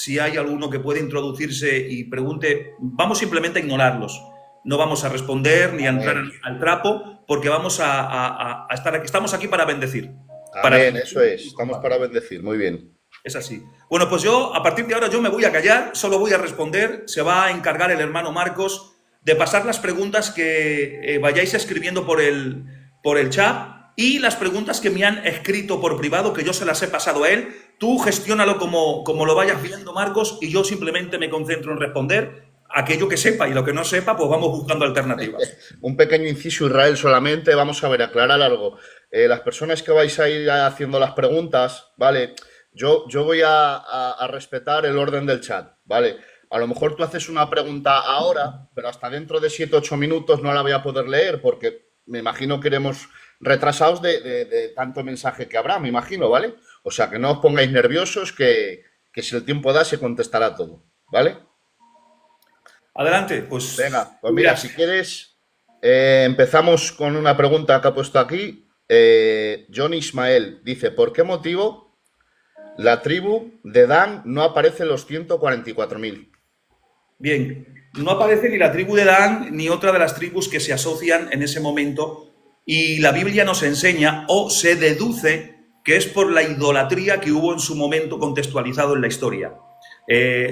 si hay alguno que puede introducirse y pregunte, vamos simplemente a ignorarlos. No vamos a responder ni a entrar Amén. al trapo, porque vamos a estar aquí. Estamos aquí para bendecir. Para Amén, eso bendecir es. y Estamos para compartir. bendecir. Muy bien. Es así. Bueno, pues yo, a partir de ahora, yo me voy a callar, solo voy a responder. Se va a encargar el hermano Marcos de pasar las preguntas que vayáis escribiendo por el chat y las preguntas que me han escrito por privado, que yo se las he pasado a él. Tú gestiónalo como lo vayas viendo, Marcos, y yo simplemente me concentro en responder aquello que sepa, y lo que no sepa, pues vamos buscando alternativas. Un pequeño inciso, Israel, solamente. Vamos a ver, aclarar algo. Las personas que vais a ir haciendo las preguntas, ¿vale? Yo voy a respetar el orden del chat, ¿vale? A lo mejor tú haces una pregunta ahora, pero hasta dentro de 7 u 8 minutos no la voy a poder leer porque me imagino que iremos retrasados de tanto mensaje que habrá, me imagino, ¿vale? O sea, que no os pongáis nerviosos, que si el tiempo da se contestará todo, ¿vale? Adelante, pues Venga, pues tú mira, dirás. si quieres, empezamos con una pregunta que ha puesto aquí. John Ismael dice, ¿por qué motivo la tribu de Dan no aparece en los 144.000? Bien, no aparece ni la tribu de Dan ni otra de las tribus que se asocian en ese momento, y la Biblia nos enseña o se deduce que es por la idolatría que hubo en su momento contextualizado en la historia.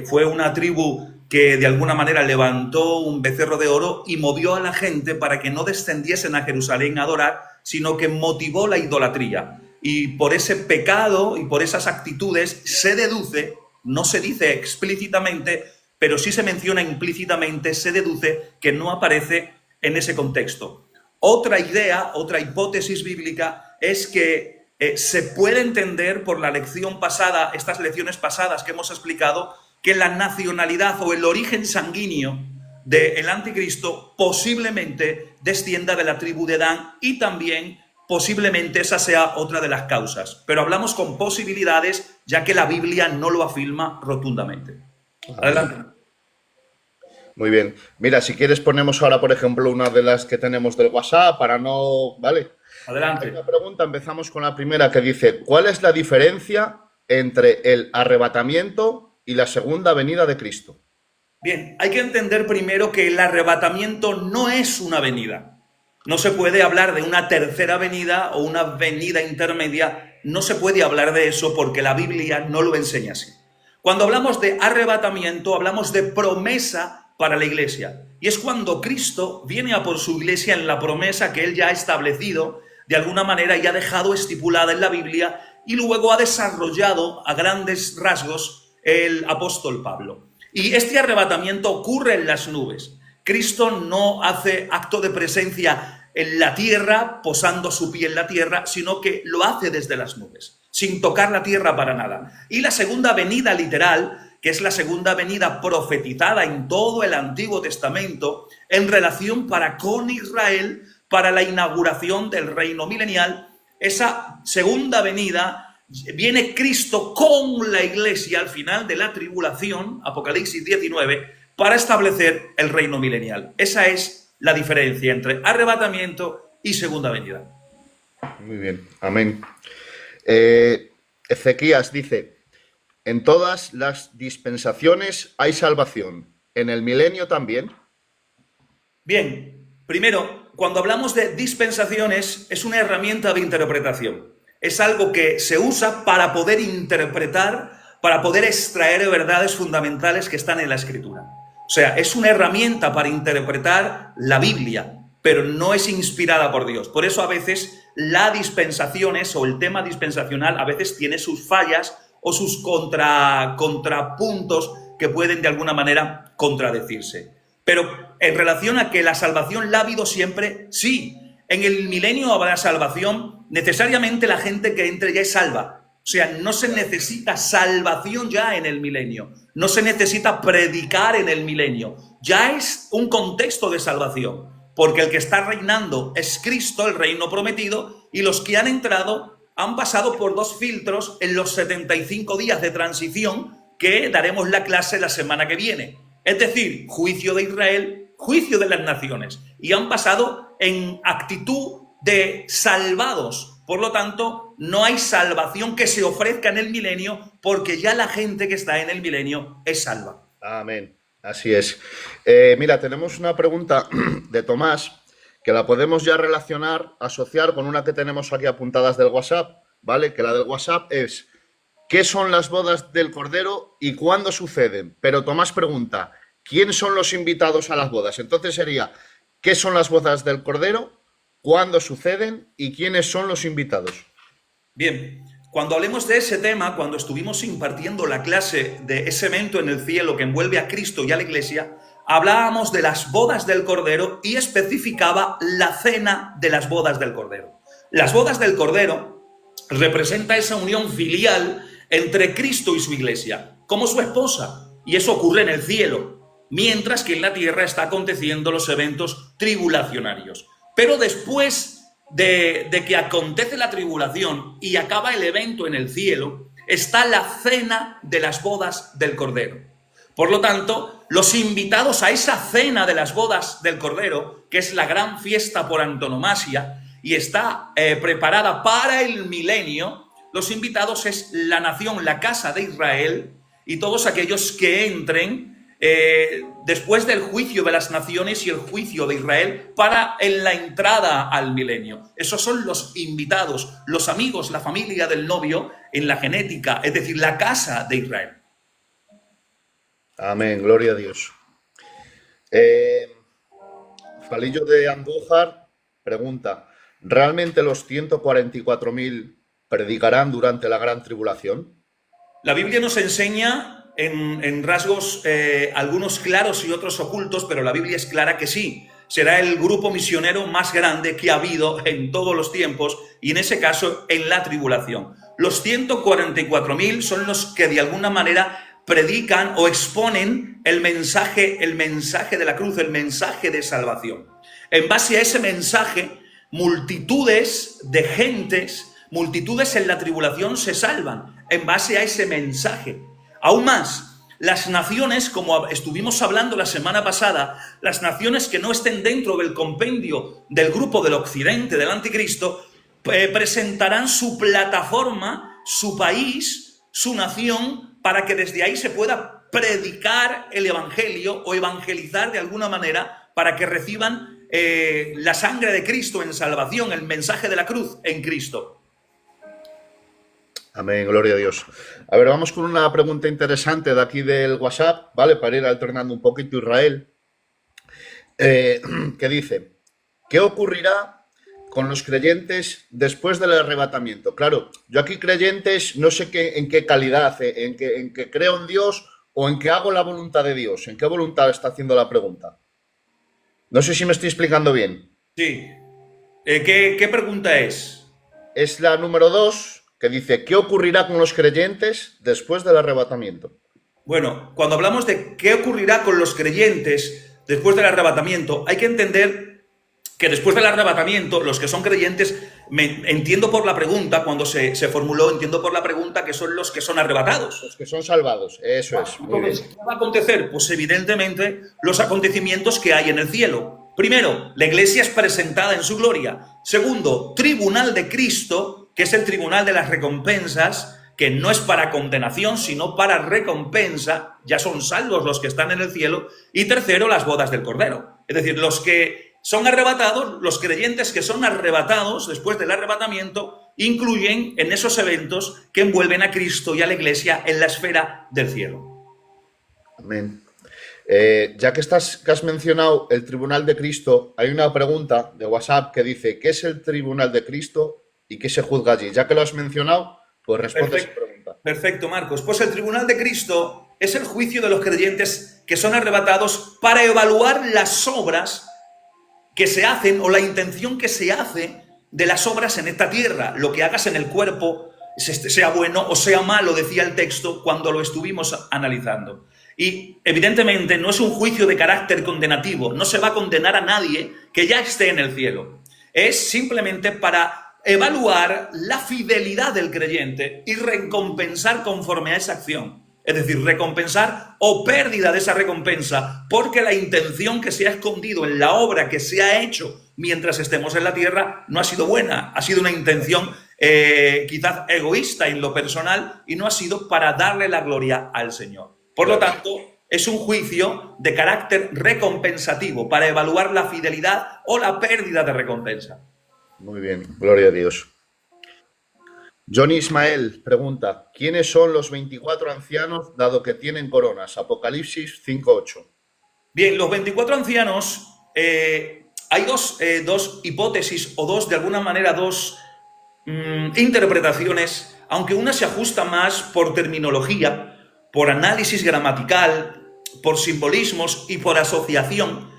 Fue una tribu que de alguna manera levantó un becerro de oro y movió a la gente para que no descendiesen a Jerusalén a adorar, sino que motivó la idolatría. Y por ese pecado y por esas actitudes se deduce, no se dice explícitamente, pero sí se menciona implícitamente, se deduce que no aparece en ese contexto. Otra idea, otra hipótesis bíblica es que se puede entender por la lección pasada, estas lecciones pasadas que hemos explicado, que la nacionalidad o el origen sanguíneo del anticristo posiblemente descienda de la tribu de Dan, y también posiblemente esa sea otra de las causas. Pero hablamos con posibilidades, ya que la Biblia no lo afirma rotundamente. Amén. Adelante. Muy bien. Mira, si quieres ponemos ahora, por ejemplo, una de las que tenemos del WhatsApp para no... ¿Vale? Hay Adelante. una pregunta, empezamos con la primera que dice, ¿cuál es la diferencia entre el arrebatamiento y la segunda venida de Cristo? Bien, hay que entender primero que el arrebatamiento no es una venida. No se puede hablar de una tercera venida o una venida intermedia. No se puede hablar de eso porque la Biblia no lo enseña así. Cuando hablamos de arrebatamiento, hablamos de promesa para la iglesia. Y es cuando Cristo viene a por su iglesia en la promesa que Él ya ha establecido, de alguna manera y ha dejado estipulada en la Biblia, y luego ha desarrollado a grandes rasgos el apóstol Pablo. Y este arrebatamiento ocurre en las nubes. Cristo no hace acto de presencia en la tierra, posando su pie en la tierra, sino que lo hace desde las nubes, sin tocar la tierra para nada. Y la segunda venida literal, que es la segunda venida profetizada en todo el Antiguo Testamento, en relación para con Israel, para la inauguración del reino milenial, esa segunda venida viene Cristo con la iglesia al final de la tribulación, Apocalipsis 19, para establecer el reino milenial. Esa es la diferencia entre arrebatamiento y segunda venida. Muy bien, amén. Ezequías dice, en todas las dispensaciones hay salvación, en el milenio también. Bien, primero, cuando hablamos de dispensaciones, es una herramienta de interpretación. Es algo que se usa para poder interpretar, para poder extraer verdades fundamentales que están en la Escritura. O sea, es una herramienta para interpretar la Biblia, pero no es inspirada por Dios. Por eso a veces las dispensaciones o el tema dispensacional a veces tiene sus fallas o sus contrapuntos que pueden de alguna manera contradecirse. Pero en relación a que la salvación la ha habido siempre, sí. En el milenio habrá salvación, necesariamente la gente que entre ya es salva. O sea, no se necesita salvación ya en el milenio, no se necesita predicar en el milenio, ya es un contexto de salvación, porque el que está reinando es Cristo, el reino prometido, y los que han entrado han pasado por dos filtros en los 75 días de transición que daremos la clase la semana que viene. Es decir, juicio de Israel, juicio de las naciones, y han pasado en actitud de salvados Por lo tanto, no hay salvación que se ofrezca en el milenio porque ya la gente que está en el milenio es salva. Amén. Así es. Mira, tenemos una pregunta de Tomás que la podemos ya relacionar, asociar con una que tenemos aquí apuntadas del WhatsApp, ¿vale? Que la del WhatsApp es: ¿qué son las bodas del Cordero y cuándo suceden? Pero Tomás pregunta: ¿quién son los invitados a las bodas? Entonces sería: ¿qué son las bodas del Cordero? ¿Cuándo suceden? ¿Y quiénes son los invitados? Bien, cuando hablemos de ese tema, cuando estuvimos impartiendo la clase de ese evento en el cielo que envuelve a Cristo y a la Iglesia, hablábamos de las bodas del Cordero y especificaba la cena de las bodas del Cordero. Las bodas del Cordero representa esa unión filial entre Cristo y su Iglesia, como su esposa, y eso ocurre en el cielo, mientras que en la tierra está aconteciendo los eventos tribulacionarios. Pero después de que acontece la tribulación y acaba el evento en el cielo, está la cena de las bodas del Cordero. Por lo tanto, los invitados a esa cena de las bodas del Cordero, que es la gran fiesta por antonomasia y está preparada para el milenio, los invitados es la nación, la casa de Israel y todos aquellos que entren después del juicio de las naciones y el juicio de Israel en la entrada al milenio. Esos son los invitados, los amigos, la familia del novio en la genética, es decir, la casa de Israel. Amén, gloria a Dios. Falillo de Andújar pregunta: ¿realmente los 144.000 predicarán durante la gran tribulación? La Biblia nos enseña en rasgos algunos claros y otros ocultos, pero la Biblia es clara que sí. Será el grupo misionero más grande que ha habido en todos los tiempos y en ese caso en la tribulación. Los 144.000 son los que de alguna manera predican o exponen el mensaje de la cruz, el mensaje de salvación. En base a ese mensaje, multitudes de gentes, multitudes en la tribulación se salvan en base a ese mensaje. Aún más, las naciones, como estuvimos hablando la semana pasada, las naciones que no estén dentro del compendio del grupo del occidente, del anticristo, presentarán su plataforma, su país, su nación, para que desde ahí se pueda predicar el evangelio o evangelizar de alguna manera para que reciban la sangre de Cristo en salvación, el mensaje de la cruz en Cristo. Amén, gloria a Dios. A ver, vamos con una pregunta interesante de aquí del WhatsApp, ¿vale? Para ir alternando un poquito Israel, que dice: ¿qué ocurrirá con los creyentes después del arrebatamiento? Claro, yo aquí creyentes no sé en qué calidad, en que creo en Dios o en que hago la voluntad de Dios. ¿En qué voluntad está haciendo la pregunta? No sé si me estoy explicando bien. Sí. ¿Qué pregunta es? Es la número 2, que dice: ¿qué ocurrirá con los creyentes después del arrebatamiento? Bueno, cuando hablamos de qué ocurrirá con los creyentes después del arrebatamiento, hay que entender que después del arrebatamiento, los que son creyentes, entiendo por la pregunta, cuando se formuló, entiendo por la pregunta que son los que son arrebatados. Los que son salvados, eso es. Entonces, ¿qué va a acontecer? Pues evidentemente los acontecimientos que hay en el cielo. Primero, la iglesia es presentada en su gloria. Segundo, tribunal de Cristo, que es el tribunal de las recompensas, que no es para condenación, sino para recompensa. Ya son salvos los que están en el cielo. Y tercero, las bodas del Cordero. Es decir, los que son arrebatados, los creyentes que son arrebatados después del arrebatamiento, incluyen en esos eventos que envuelven a Cristo y a la iglesia en la esfera del cielo. Amén. Ya que has mencionado el tribunal de Cristo, hay una pregunta de WhatsApp que dice: ¿qué es el tribunal de Cristo y qué se juzga allí? Ya que lo has mencionado, pues responde esa pregunta. Perfecto, Marcos. Pues el tribunal de Cristo es el juicio de los creyentes que son arrebatados para evaluar las obras que se hacen o la intención que se hace de las obras en esta tierra. Lo que hagas en el cuerpo, sea bueno o sea malo, decía el texto cuando lo estuvimos analizando. Y evidentemente no es un juicio de carácter condenativo, no se va a condenar a nadie que ya esté en el cielo. Es simplemente para evaluar la fidelidad del creyente y recompensar conforme a esa acción. Es decir, recompensar o pérdida de esa recompensa, porque la intención que se ha escondido en la obra que se ha hecho mientras estemos en la tierra no ha sido buena, ha sido una intención quizás egoísta en lo personal y no ha sido para darle la gloria al Señor. Por lo tanto, es un juicio de carácter recompensativo para evaluar la fidelidad o la pérdida de recompensa. Muy bien, gloria a Dios. Johnny Ismael pregunta, ¿quiénes son los 24 ancianos dado que tienen coronas? Apocalipsis 5:8. Bien, los 24 ancianos, hay dos hipótesis o de alguna manera, dos interpretaciones, aunque una se ajusta más por terminología, por análisis gramatical, por simbolismos y por asociación.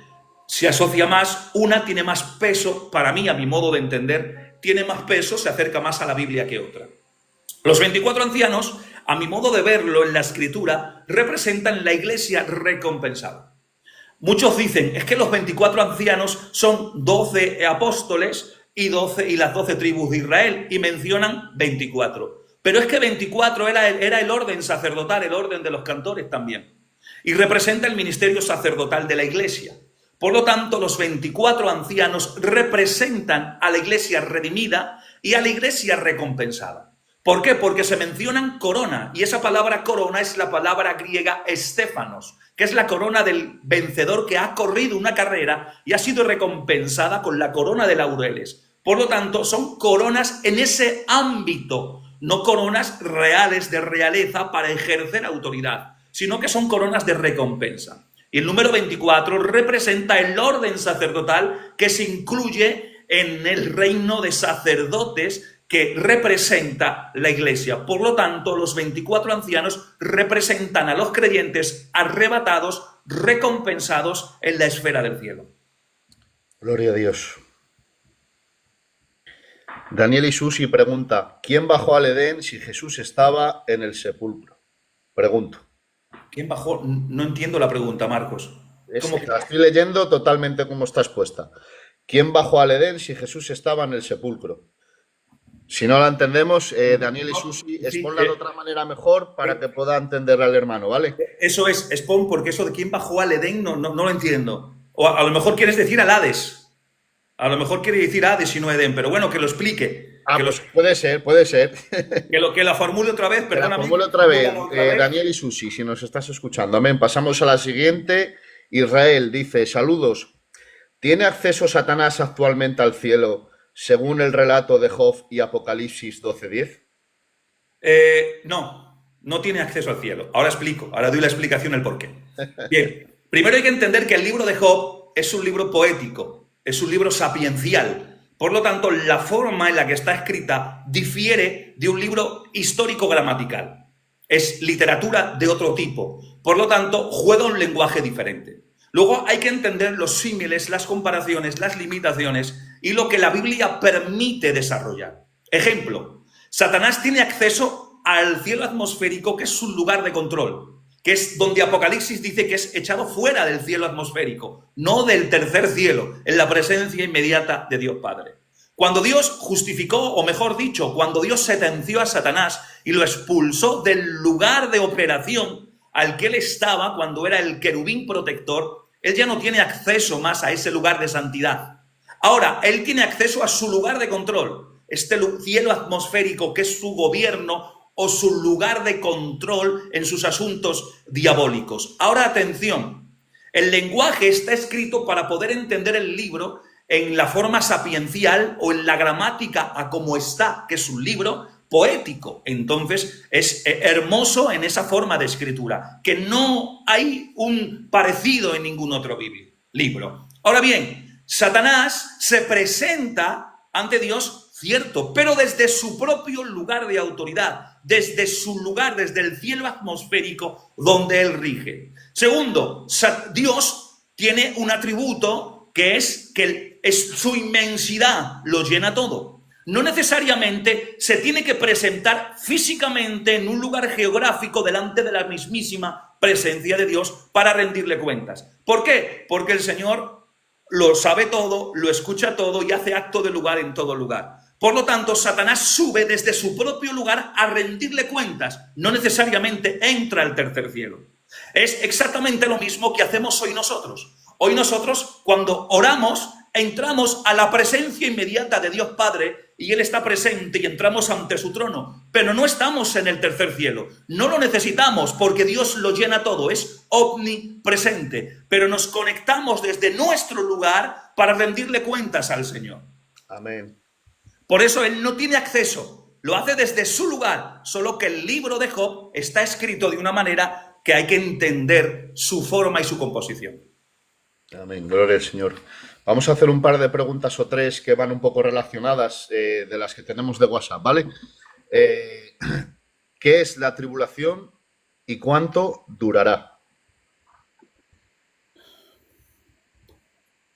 Se asocia más, una tiene más peso, para mí, a mi modo de entender, tiene más peso, se acerca más a la Biblia que otra. Los 24 ancianos, a mi modo de verlo en la Escritura, representan la iglesia recompensada. Muchos dicen, es que los 24 ancianos son 12 apóstoles y las 12 tribus de Israel, y mencionan 24. Pero es que 24 era el orden sacerdotal, el orden de los cantores también, y representa el ministerio sacerdotal de la iglesia. Por lo tanto, los 24 ancianos representan a la iglesia redimida y a la iglesia recompensada. ¿Por qué? Porque se mencionan corona, y esa palabra corona es la palabra griega estéfanos, que es la corona del vencedor que ha corrido una carrera y ha sido recompensada con la corona de laureles. Por lo tanto, son coronas en ese ámbito, no coronas reales de realeza para ejercer autoridad, sino que son coronas de recompensa. Y el número 24 representa el orden sacerdotal que se incluye en el reino de sacerdotes que representa la iglesia. Por lo tanto, los 24 ancianos representan a los creyentes arrebatados, recompensados en la esfera del cielo. Gloria a Dios. Daniel Isusi pregunta, ¿quién bajó al Edén si Jesús estaba en el sepulcro? Pregunto. ¿Quién bajó? No entiendo la pregunta, Marcos. La estoy leyendo totalmente como está expuesta. ¿Quién bajó al Edén si Jesús estaba en el sepulcro? Si no la entendemos, Daniel Isusi, exponla de otra manera mejor para que pueda entender al hermano, ¿vale? Eso es, expon, porque eso de quién bajó al Edén no lo entiendo. O a lo mejor quieres decir al Hades. A lo mejor quiere decir Hades y no Edén, pero bueno, que lo explique. Pues puede ser. Que la formule otra vez, perdóname. Que la formule otra vez, Daniel Isusi, si nos estás escuchando. Amén. Pasamos a la siguiente. Israel dice, saludos. ¿Tiene acceso Satanás actualmente al cielo según el relato de Job y Apocalipsis 12:10? No tiene acceso al cielo. Ahora explico, ahora doy la explicación el porqué. Bien, primero hay que entender que el libro de Job es un libro poético. Es un libro sapiencial. Por lo tanto, la forma en la que está escrita difiere de un libro histórico-gramatical. Es literatura de otro tipo. Por lo tanto, juega un lenguaje diferente. Luego hay que entender los símiles, las comparaciones, las limitaciones y lo que la Biblia permite desarrollar. Ejemplo, Satanás tiene acceso al cielo atmosférico, que es su lugar de control, que es donde Apocalipsis dice que es echado fuera del cielo atmosférico, no del tercer cielo, en la presencia inmediata de Dios Padre. Cuando Dios justificó, o mejor dicho, cuando Dios sentenció a Satanás y lo expulsó del lugar de operación al que él estaba cuando era el querubín protector, él ya no tiene acceso más a ese lugar de santidad. Ahora, él tiene acceso a su lugar de control, este cielo atmosférico que es su gobierno o su lugar de control en sus asuntos diabólicos. Ahora, atención, el lenguaje está escrito para poder entender el libro en la forma sapiencial o en la gramática a como está, que es un libro poético. Entonces, es hermoso en esa forma de escritura, que no hay un parecido en ningún otro libro. Ahora bien, Satanás se presenta ante Dios, cierto, pero desde su propio lugar de autoridad, desde su lugar, desde el cielo atmosférico donde él rige. Segundo, Dios tiene un atributo que es su inmensidad, lo llena todo. No necesariamente se tiene que presentar físicamente en un lugar geográfico delante de la mismísima presencia de Dios para rendirle cuentas. ¿Por qué? Porque el Señor lo sabe todo, lo escucha todo y hace acto de lugar en todo lugar. Por lo tanto, Satanás sube desde su propio lugar a rendirle cuentas. No necesariamente entra al tercer cielo. Es exactamente lo mismo que hacemos hoy nosotros. Hoy nosotros, cuando oramos, entramos a la presencia inmediata de Dios Padre y Él está presente y entramos ante su trono, pero no estamos en el tercer cielo, no lo necesitamos porque Dios lo llena todo, es omnipresente, pero nos conectamos desde nuestro lugar para rendirle cuentas al Señor. Amén. Por eso Él no tiene acceso, lo hace desde su lugar, solo que el libro de Job está escrito de una manera que hay que entender su forma y su composición. Amén, gloria al Señor. Vamos a hacer un par de preguntas o tres que van un poco relacionadas de las que tenemos de WhatsApp, ¿vale? ¿Qué es la tribulación y cuánto durará?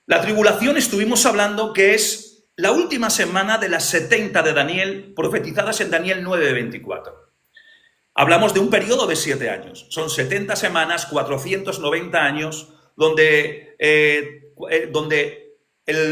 La tribulación estuvimos hablando que es la última semana de las 70 de Daniel, profetizadas en Daniel 9:24. Hablamos de un periodo de 7 años. Son 70 semanas, 490 años, donde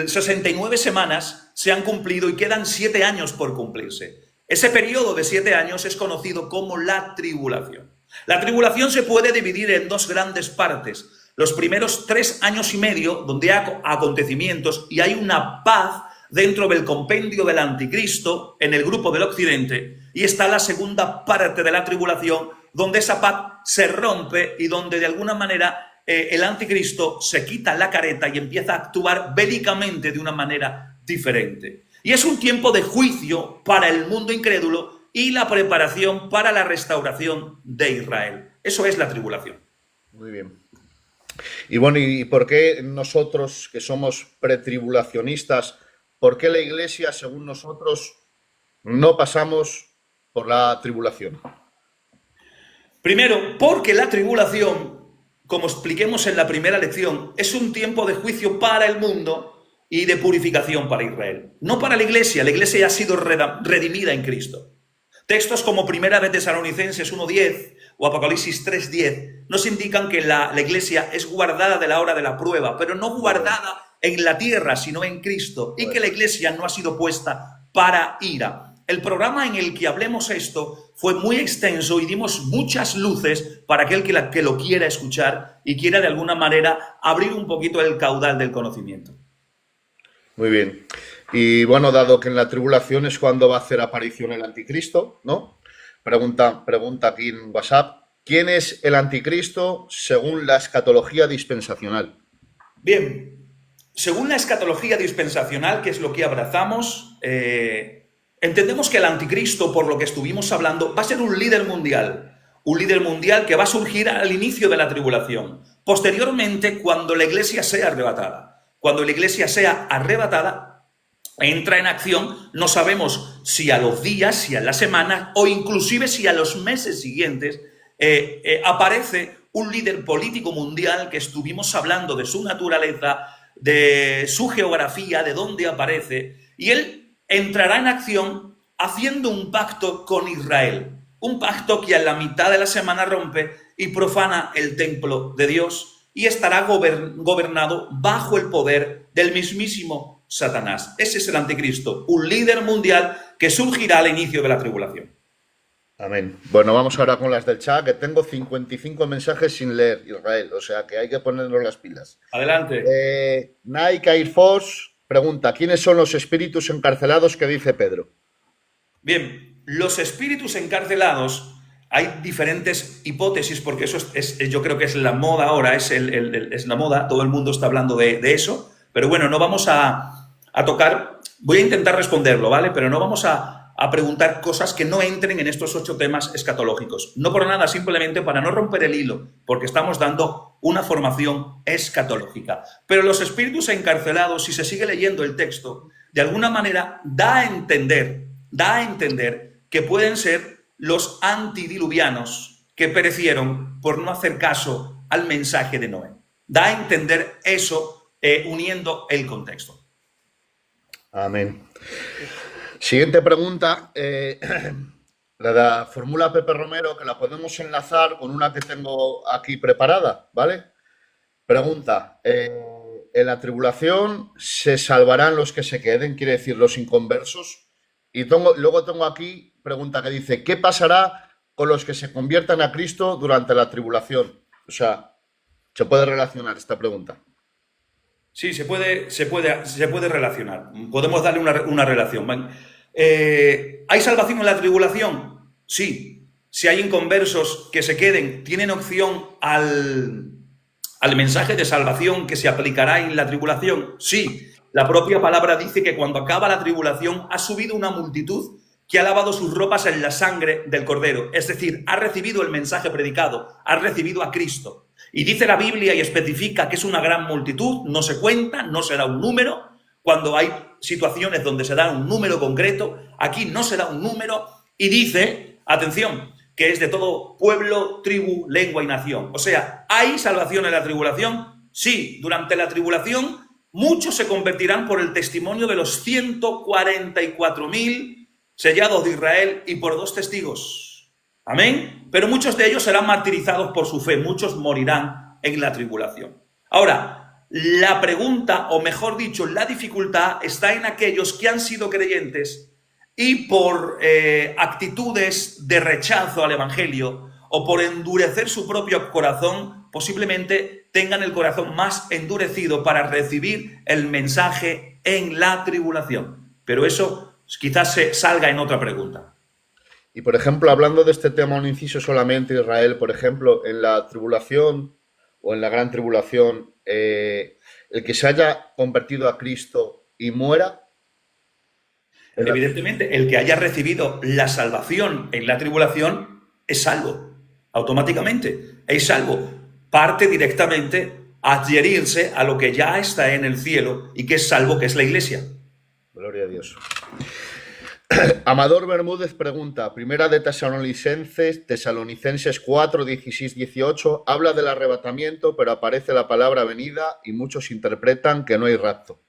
69 semanas se han cumplido y quedan 7 años por cumplirse. Ese periodo de 7 años es conocido como la tribulación. La tribulación se puede dividir en dos grandes partes. Los primeros 3 años y medio, donde hay acontecimientos y hay una paz dentro del compendio del anticristo en el grupo del occidente, y está la segunda parte de la tribulación, donde esa paz se rompe y donde de alguna manera el anticristo se quita la careta y empieza a actuar bélicamente de una manera diferente. Y es un tiempo de juicio para el mundo incrédulo y la preparación para la restauración de Israel. Eso es la tribulación. Muy bien. Y bueno, ¿y por qué nosotros, que somos pretribulacionistas, por qué la Iglesia, según nosotros, no pasamos por la tribulación? Primero, porque la tribulación, como expliquemos en la primera lección, es un tiempo de juicio para el mundo y de purificación para Israel. No para la Iglesia ya ha sido redimida en Cristo. Textos como Primera de Tesalonicenses 1:10 o Apocalipsis 3:10 nos indican que la Iglesia es guardada de la hora de la prueba, pero no guardada en la tierra, sino en Cristo, y que la Iglesia no ha sido puesta para ira. El programa en el que hablemos esto fue muy extenso y dimos muchas luces para aquel que lo quiera escuchar y quiera de alguna manera abrir un poquito el caudal del conocimiento. Muy bien. Y bueno, dado que en la tribulación es cuando va a hacer aparición el anticristo, ¿no? Pregunta aquí en WhatsApp, ¿quién es el anticristo según la escatología dispensacional? Bien, según la escatología dispensacional, que es lo que abrazamos, entendemos que el anticristo, por lo que estuvimos hablando, va a ser un líder mundial que va a surgir al inicio de la tribulación. Posteriormente, cuando la iglesia sea arrebatada. Cuando la iglesia sea arrebatada, entra en acción, no sabemos si a los días, si a las semanas o inclusive si a los meses siguientes aparece un líder político mundial que estuvimos hablando de su naturaleza, de su geografía, de dónde aparece, y él entrará en acción haciendo un pacto con Israel, un pacto que a la mitad de la semana rompe y profana el templo de Dios y estará gobernado bajo el poder del mismísimo Satanás. Ese es el anticristo, un líder mundial que surgirá al inicio de la tribulación. Amén. Bueno, vamos ahora con las del chat, que tengo 55 mensajes sin leer, Israel, o sea que hay que ponernos las pilas. Adelante. Nike Air Force pregunta, ¿quiénes son los espíritus encarcelados que dice Pedro? Bien, los espíritus encarcelados, hay diferentes hipótesis, porque eso yo creo que es la moda ahora, es la moda, todo el mundo está hablando de eso, pero bueno, no vamos a tocar, voy a intentar responderlo, ¿vale? Pero no vamos a preguntar cosas que no entren en estos 8 temas escatológicos. No por nada, simplemente para no romper el hilo, porque estamos dando una formación escatológica. Pero los espíritus encarcelados, si se sigue leyendo el texto, de alguna manera da a entender que pueden ser los antidiluvianos que perecieron por no hacer caso al mensaje de Noé. Da a entender eso uniendo el contexto. Amén. Siguiente pregunta, la fórmula Pepe Romero, que la podemos enlazar con una que tengo aquí preparada, ¿vale? Pregunta, ¿en la tribulación se salvarán los que se queden? Quiere decir, los inconversos. Y luego tengo aquí pregunta que dice, ¿qué pasará con los que se conviertan a Cristo durante la tribulación? O sea, se puede relacionar esta pregunta. Sí, se puede relacionar. Podemos darle una relación. ¿Vale? ¿Hay salvación en la tribulación? Sí. Si hay inconversos que se queden, ¿tienen opción al mensaje de salvación que se aplicará en la tribulación? Sí. La propia palabra dice que cuando acaba la tribulación ha subido una multitud que ha lavado sus ropas en la sangre del Cordero. Es decir, ha recibido el mensaje predicado, ha recibido a Cristo. Y dice la Biblia y especifica que es una gran multitud, no se cuenta, no se da un número. Cuando hay situaciones donde se da un número concreto, aquí no se da un número y dice, atención, que es de todo pueblo, tribu, lengua y nación. O sea, ¿hay salvación en la tribulación? Sí, durante la tribulación muchos se convertirán por el testimonio de los 144.000 sellados de Israel y por 2 testigos. Amén. Pero muchos de ellos serán martirizados por su fe, muchos morirán en la tribulación. Ahora, la pregunta, o mejor dicho, la dificultad está en aquellos que han sido creyentes y por actitudes de rechazo al Evangelio o por endurecer su propio corazón, posiblemente tengan el corazón más endurecido para recibir el mensaje en la tribulación. Pero eso quizás se salga en otra pregunta. Y por ejemplo, hablando de este tema, un inciso solamente, Israel, por ejemplo, en la tribulación o en la gran tribulación, el que se haya convertido a Cristo y muera, en la- Evidentemente, el que haya recibido la salvación en la tribulación es salvo, automáticamente, es salvo. Parte directamente a adherirse a lo que ya está en el cielo y que es salvo, que es la iglesia. gloria a Dios. Amador Bermúdez pregunta, primera de Tesalonicenses 4, 16, 18, habla del arrebatamiento, pero aparece la palabra venida y muchos interpretan que no hay rapto.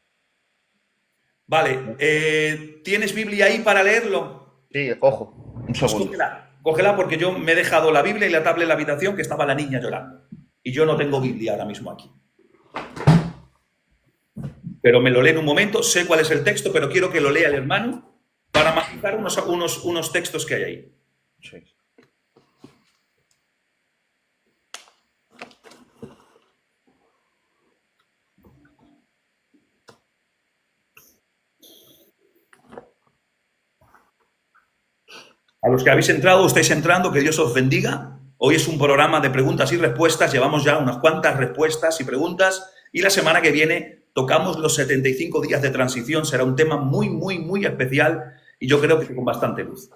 Vale, ¿tienes Biblia ahí para leerlo? Sí, cojo, un Pues segundo. cógela porque yo me he dejado la Biblia y la tablet en la habitación que estaba la niña llorando. Y yo no tengo Biblia ahora mismo aquí. Pero me lo lee en un momento, sé cuál es el texto, pero quiero que lo lea el hermano para matizar unos textos que hay ahí. Sí. A los que habéis entrado o estáis entrando, que Dios os bendiga. Hoy es un programa de preguntas y respuestas. Llevamos ya unas cuantas respuestas y preguntas. Y la semana que viene tocamos los 75 días de transición. Será un tema muy, muy, muy especial y yo creo que con bastante luz.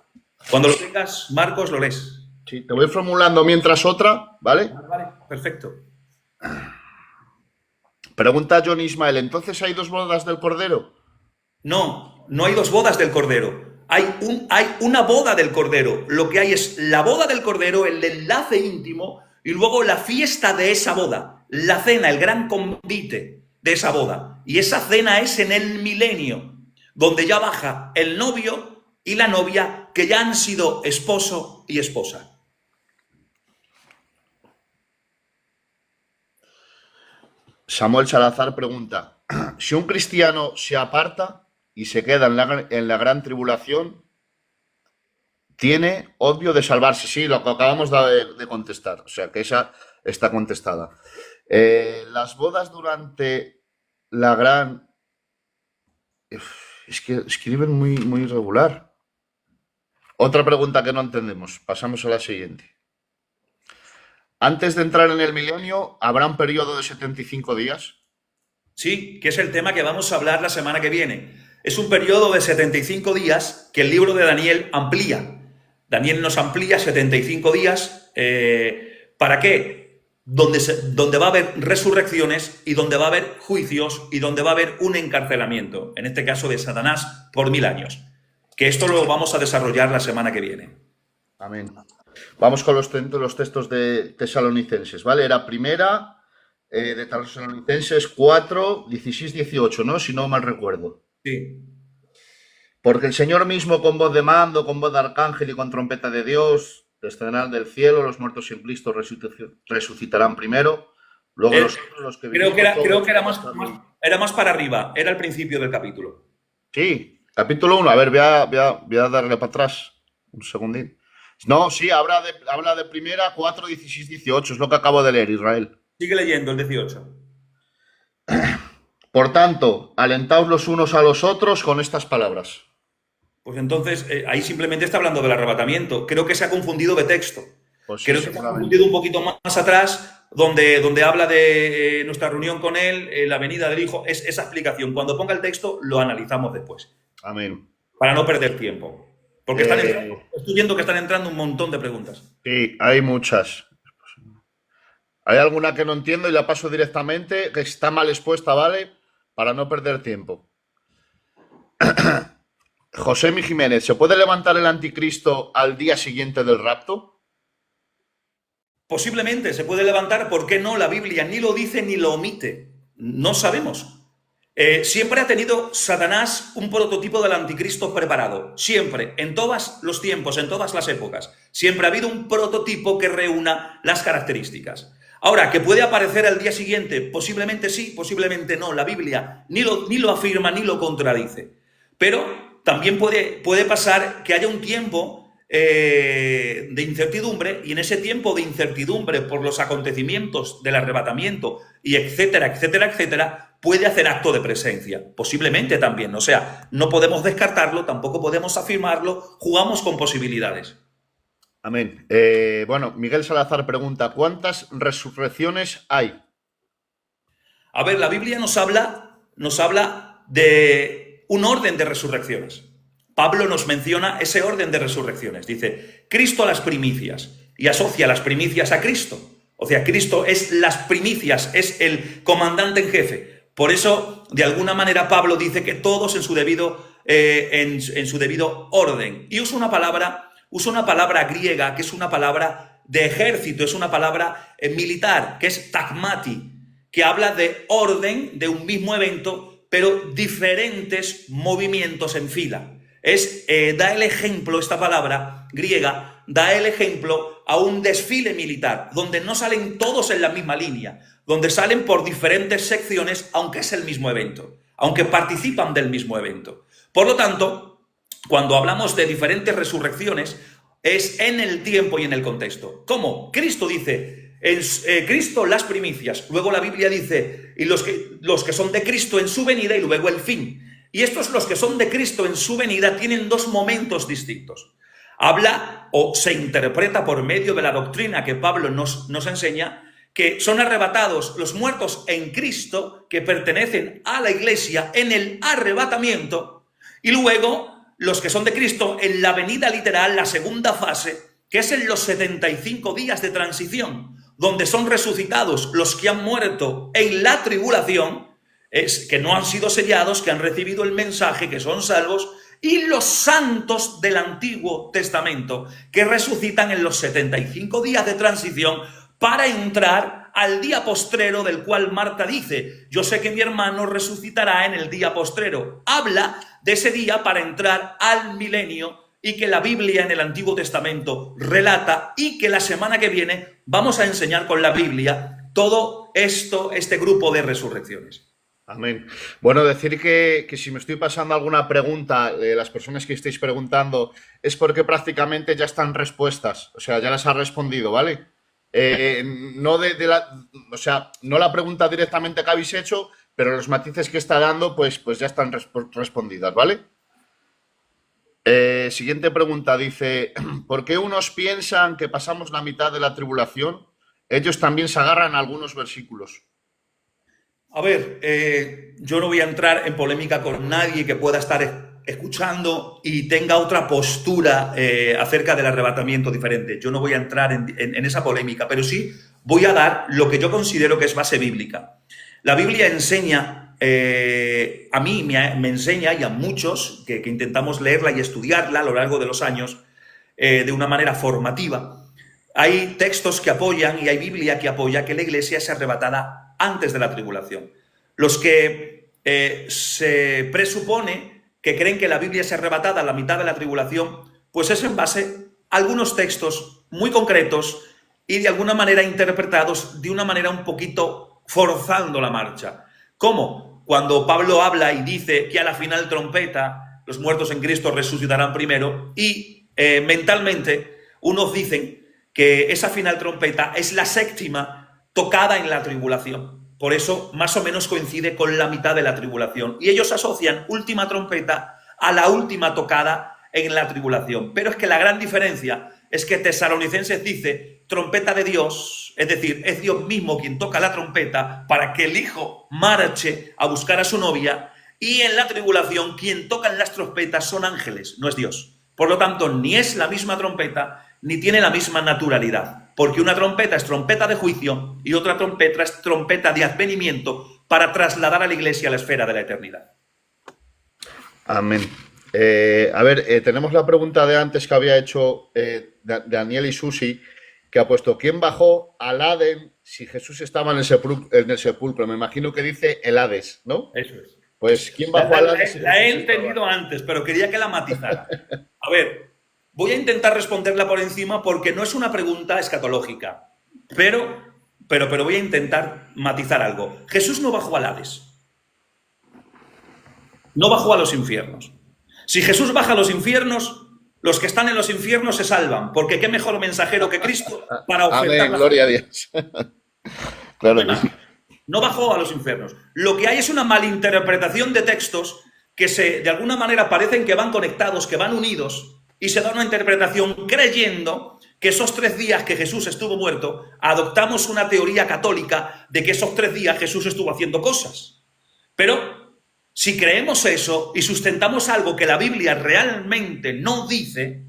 Cuando lo tengas, Marcos, lo lees. Sí, te voy formulando mientras otra, ¿vale? Vale, perfecto. Pregunta John Ismael, ¿entonces hay 2 bodas del Cordero? No, no hay 2 bodas del Cordero. Hay una boda del Cordero. Lo que hay es la boda del Cordero, el enlace íntimo, y luego la fiesta de esa boda. La cena, el gran convite de esa boda. Y esa cena es en el milenio, donde ya baja el novio y la novia que ya han sido esposo y esposa. Samuel Salazar pregunta, si un cristiano se aparta y se queda en la gran tribulación, ¿tiene obvio de salvarse? Sí, lo que acabamos de contestar, o sea que esa está contestada. Las bodas durante la gran... Es que escriben muy, muy irregular. Otra pregunta que no entendemos, pasamos a la siguiente. Antes de entrar en el milenio, ¿habrá un periodo de 75 días? Sí, que es el tema que vamos a hablar la semana que viene. Es un periodo de 75 días que el libro de Daniel amplía. Daniel nos amplía 75 días. ¿Para qué? Donde va a haber resurrecciones y donde va a haber juicios y donde va a haber un encarcelamiento, en este caso de Satanás, por 1000 años. Que esto lo vamos a desarrollar la semana que viene. Amén. Vamos con los textos de Tesalonicenses, ¿vale? Era primera de Tesalonicenses 4, 16, 18, ¿no? Si no mal recuerdo. Sí. Porque el Señor mismo con voz de mando, con voz de arcángel y con trompeta de Dios, descenderán del cielo, los muertos en Cristo resucitarán primero, luego los que Creo vivimos, que era más para arriba, era el principio del capítulo. Sí, capítulo 1, a ver, voy a darle para atrás, un segundín. No, sí, habla de primera 4, 16, 18, es lo que acabo de leer, Israel. Sigue leyendo el 18. Por tanto, alentaos los unos a los otros con estas palabras. Pues entonces, ahí simplemente está hablando del arrebatamiento. Creo que se ha confundido de texto. Pues sí, Creo que se ha seguramente. confundido un poquito más atrás, donde habla de nuestra reunión con él, la venida del Hijo. Es esa explicación. Cuando ponga el texto, lo analizamos después, Amén. para no perder tiempo. Porque Eh, estoy viendo que están entrando un montón de preguntas. sí, hay muchas. Hay alguna que no entiendo y la paso directamente, que está mal expuesta, ¿vale? Para no perder tiempo. José Mi Jiménez, ¿se puede levantar el anticristo al día siguiente del rapto? Posiblemente se puede levantar, ¿por qué no? La Biblia ni lo dice ni lo omite. No sabemos. Siempre ha tenido Satanás un prototipo del anticristo preparado. Siempre, en todos los tiempos, en todas las épocas. Siempre ha habido un prototipo que reúna las características. Ahora, ¿que puede aparecer al día siguiente? Posiblemente sí, posiblemente no. La Biblia ni lo afirma ni lo contradice. Pero también puede pasar que haya un tiempo de incertidumbre, y en ese tiempo de incertidumbre por los acontecimientos del arrebatamiento y etcétera, etcétera, etcétera, puede hacer acto de presencia. Posiblemente también. O sea, no podemos descartarlo, tampoco podemos afirmarlo, jugamos con posibilidades. Amén. Bueno, Miguel Salazar pregunta, ¿cuántas resurrecciones hay? A ver, la Biblia nos habla de un orden de resurrecciones. Pablo nos menciona ese orden de resurrecciones. Dice, Cristo a las primicias, y asocia las primicias a Cristo. O sea, Cristo es las primicias, es el comandante en jefe. Por eso, de alguna manera, Pablo dice que todos en su debido orden. Y usa una palabra griega, que es una palabra de ejército, es una palabra militar, que es tagmati, que habla de orden de un mismo evento, pero diferentes movimientos en fila. Da el ejemplo, esta palabra griega, da el ejemplo a un desfile militar, donde no salen todos en la misma línea, donde salen por diferentes secciones, aunque es el mismo evento, aunque participan del mismo evento. Por lo tanto, cuando hablamos de diferentes resurrecciones, es en el tiempo y en el contexto. ¿Cómo? Cristo dice, Cristo las primicias, luego la Biblia dice, y los que son de Cristo en su venida, y luego el fin. Y estos, los que son de Cristo en su venida, tienen dos momentos distintos. Habla o se interpreta por medio de la doctrina que Pablo nos enseña, que son arrebatados los muertos en Cristo, que pertenecen a la iglesia en el arrebatamiento, y luego los que son de Cristo en la venida literal, la segunda fase, que es en los 75 días de transición, donde son resucitados los que han muerto en la tribulación, que no han sido sellados, que han recibido el mensaje, que son salvos, y los santos del Antiguo Testamento, que resucitan en los 75 días de transición para entrar al día postrero, del cual Marta dice, yo sé que mi hermano resucitará en el día postrero. Habla de ese día para entrar al milenio, y que la Biblia en el Antiguo Testamento relata, y que la semana que viene vamos a enseñar con la Biblia todo esto, este grupo de resurrecciones. Amén. Bueno, decir que si me estoy pasando alguna pregunta de las personas que estáis preguntando es porque prácticamente ya están respuestas, o sea, ya las ha respondido, ¿vale? No o sea, no la pregunta directamente que habéis hecho, pero los matices que está dando, pues ya están respondidas, ¿vale? Siguiente pregunta, dice, ¿por qué unos piensan que pasamos la mitad de la tribulación? Ellos también se agarran a algunos versículos. A ver, yo no voy a entrar en polémica con nadie que pueda estar escuchando y tenga otra postura acerca del arrebatamiento diferente. Yo no voy a entrar en esa polémica, pero sí voy a dar lo que yo considero que es base bíblica. La Biblia enseña, a mí me enseña, y a muchos que intentamos leerla y estudiarla a lo largo de los años de una manera formativa. Hay textos que apoyan y hay Biblia que apoya que la iglesia es arrebatada antes de la tribulación. Los que se presupone que creen que la Biblia es arrebatada a la mitad de la tribulación, pues es en base a algunos textos muy concretos y de alguna manera interpretados de una manera un poquito forzando la marcha. ¿Cómo? Cuando Pablo habla y dice que a la final trompeta los muertos en Cristo resucitarán primero, y mentalmente unos dicen que esa final trompeta es la séptima tocada en la tribulación. Por eso más o menos coincide con la mitad de la tribulación. Y ellos asocian última trompeta a la última tocada en la tribulación. Pero es que la gran diferencia es que Tesalonicenses dice trompeta de Dios, es decir, es Dios mismo quien toca la trompeta para que el Hijo marche a buscar a su novia, y en la tribulación quien toca las trompetas son ángeles, no es Dios. Por lo tanto, ni es la misma trompeta, ni tiene la misma naturalidad, porque una trompeta es trompeta de juicio y otra trompeta es trompeta de advenimiento para trasladar a la iglesia a la esfera de la eternidad. Amén. Tenemos la pregunta de antes que había hecho Daniel y Susi, que ha puesto: ¿quién bajó al Hades si Jesús estaba en el sepulcro? Me imagino que dice el Hades, ¿no? Eso es. Pues ¿quién bajó al Hades? La he entendido antes, pero quería que la matizara. A ver, voy a intentar responderla por encima porque no es una pregunta escatológica, pero voy a intentar matizar algo. Jesús no bajó al Hades. No bajó a los infiernos. Si Jesús baja a los infiernos, los que están en los infiernos se salvan, porque qué mejor mensajero que Cristo para ofertar. Amén, gloria a Dios. Claro que sí. No bajó a los infiernos. Lo que hay es una malinterpretación de textos que de alguna manera parecen que van conectados, que van unidos, y se da una interpretación creyendo que esos 3 días que Jesús estuvo muerto, adoptamos una teoría católica de que esos 3 días Jesús estuvo haciendo cosas. Pero si creemos eso y sustentamos algo que la Biblia realmente no dice,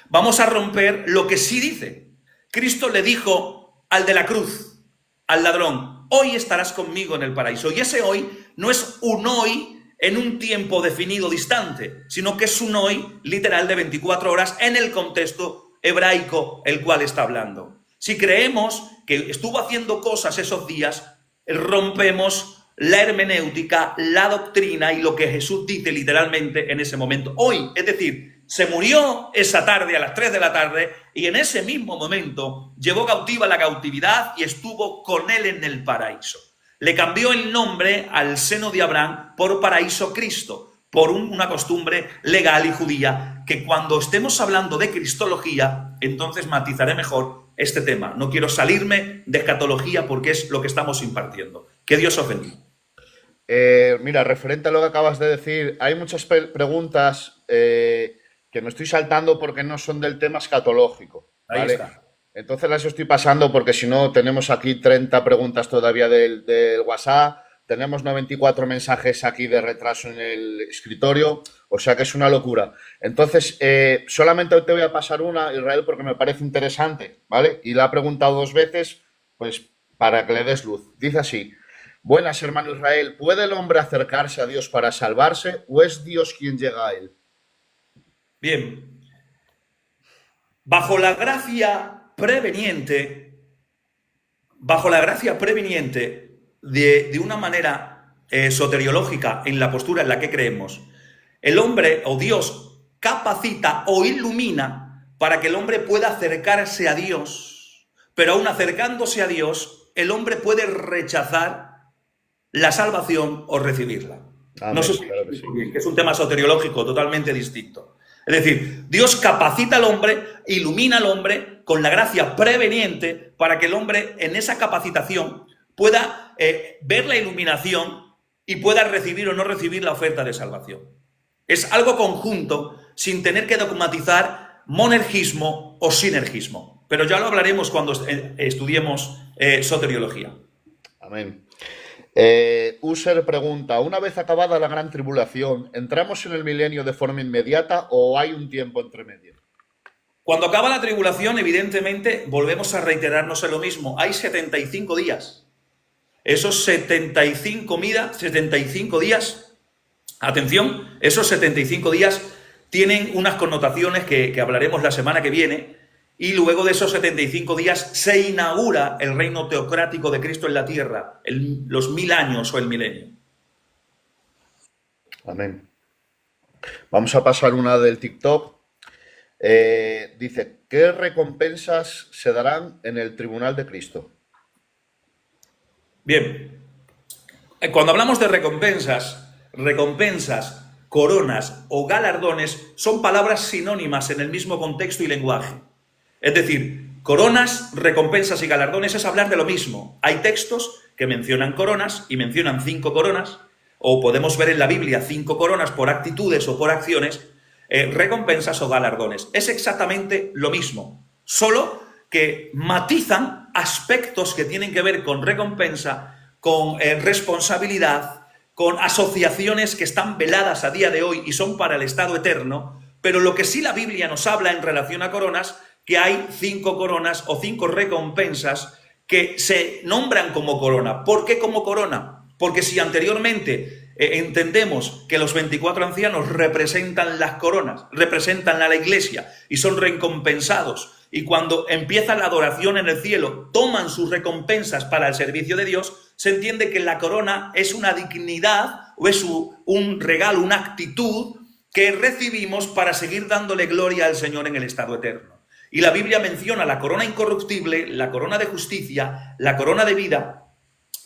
vamos a romper lo que sí dice. Cristo le dijo al de la cruz, al ladrón: hoy estarás conmigo en el paraíso. Y ese hoy no es un hoy en un tiempo definido distante, sino que es un hoy literal de 24 horas en el contexto hebraico el cual está hablando. Si creemos que estuvo haciendo cosas esos días, rompemos la hermenéutica, la doctrina y lo que Jesús dice literalmente en ese momento. Hoy, es decir, se murió esa tarde a las 3 de la tarde y en ese mismo momento llevó cautiva la cautividad y estuvo con él en el paraíso. Le cambió el nombre al seno de Abraham por paraíso Cristo, por una costumbre legal y judía, que cuando estemos hablando de cristología, entonces matizaré mejor este tema. No quiero salirme de escatología porque es lo que estamos impartiendo. Que Dios os bendiga. Mira, referente a lo que acabas de decir, hay muchas preguntas que me estoy saltando porque no son del tema escatológico, ¿vale? Ahí está. Entonces las estoy pasando porque si no tenemos aquí 30 preguntas todavía del WhatsApp, tenemos 94 mensajes aquí de retraso en el escritorio, o sea que es una locura. Entonces, solamente te voy a pasar una, Israel, porque me parece interesante, ¿vale? Y la he preguntado 2 veces, pues para que le des luz. Dice así: buenas, hermano Israel, ¿puede el hombre acercarse a Dios para salvarse o es Dios quien llega a él? Bien. Bajo la gracia preveniente de una manera soteriológica en la postura en la que creemos, el hombre o Dios capacita o ilumina para que el hombre pueda acercarse a Dios, pero aún acercándose a Dios, el hombre puede rechazar la salvación o recibirla. Amén, No sé si claro que sí. que es un tema soteriológico totalmente distinto. Es decir, Dios capacita al hombre, ilumina al hombre con la gracia preveniente para que el hombre en esa capacitación pueda ver la iluminación y pueda recibir o no recibir la oferta de salvación. Es algo conjunto sin tener que dogmatizar monergismo o sinergismo. Pero ya lo hablaremos cuando estudiemos soteriología. Amén. User pregunta: una vez acabada la gran tribulación, ¿entramos en el milenio de forma inmediata o hay un tiempo entre medio? Cuando acaba la tribulación, evidentemente, volvemos a reiterarnos en lo mismo. Hay 75 días. Esos 75 días, atención, esos 75 días tienen unas connotaciones que hablaremos la semana que viene, y luego de esos 75 días se inaugura el reino teocrático de Cristo en la tierra, los 1000 años o el milenio. Amén. Vamos a pasar una del TikTok. Dice: ¿qué recompensas se darán en el tribunal de Cristo? Bien, cuando hablamos de recompensas, coronas o galardones son palabras sinónimas en el mismo contexto y lenguaje. Es decir, coronas, recompensas y galardones es hablar de lo mismo. Hay textos que mencionan coronas y mencionan 5 coronas, o podemos ver en la Biblia 5 coronas por actitudes o por acciones, recompensas o galardones. Es exactamente lo mismo, solo que matizan aspectos que tienen que ver con recompensa, con responsabilidad, con asociaciones que están veladas a día de hoy y son para el estado eterno, pero lo que sí la Biblia nos habla en relación a coronas, que hay 5 coronas o 5 recompensas que se nombran como corona. ¿Por qué como corona? Porque si anteriormente entendemos que los 24 ancianos representan las coronas, representan a la iglesia y son recompensados, y cuando empieza la adoración en el cielo toman sus recompensas para el servicio de Dios, se entiende que la corona es una dignidad o es un regalo, una actitud que recibimos para seguir dándole gloria al Señor en el estado eterno. Y la Biblia menciona la corona incorruptible, la corona de justicia, la corona de vida,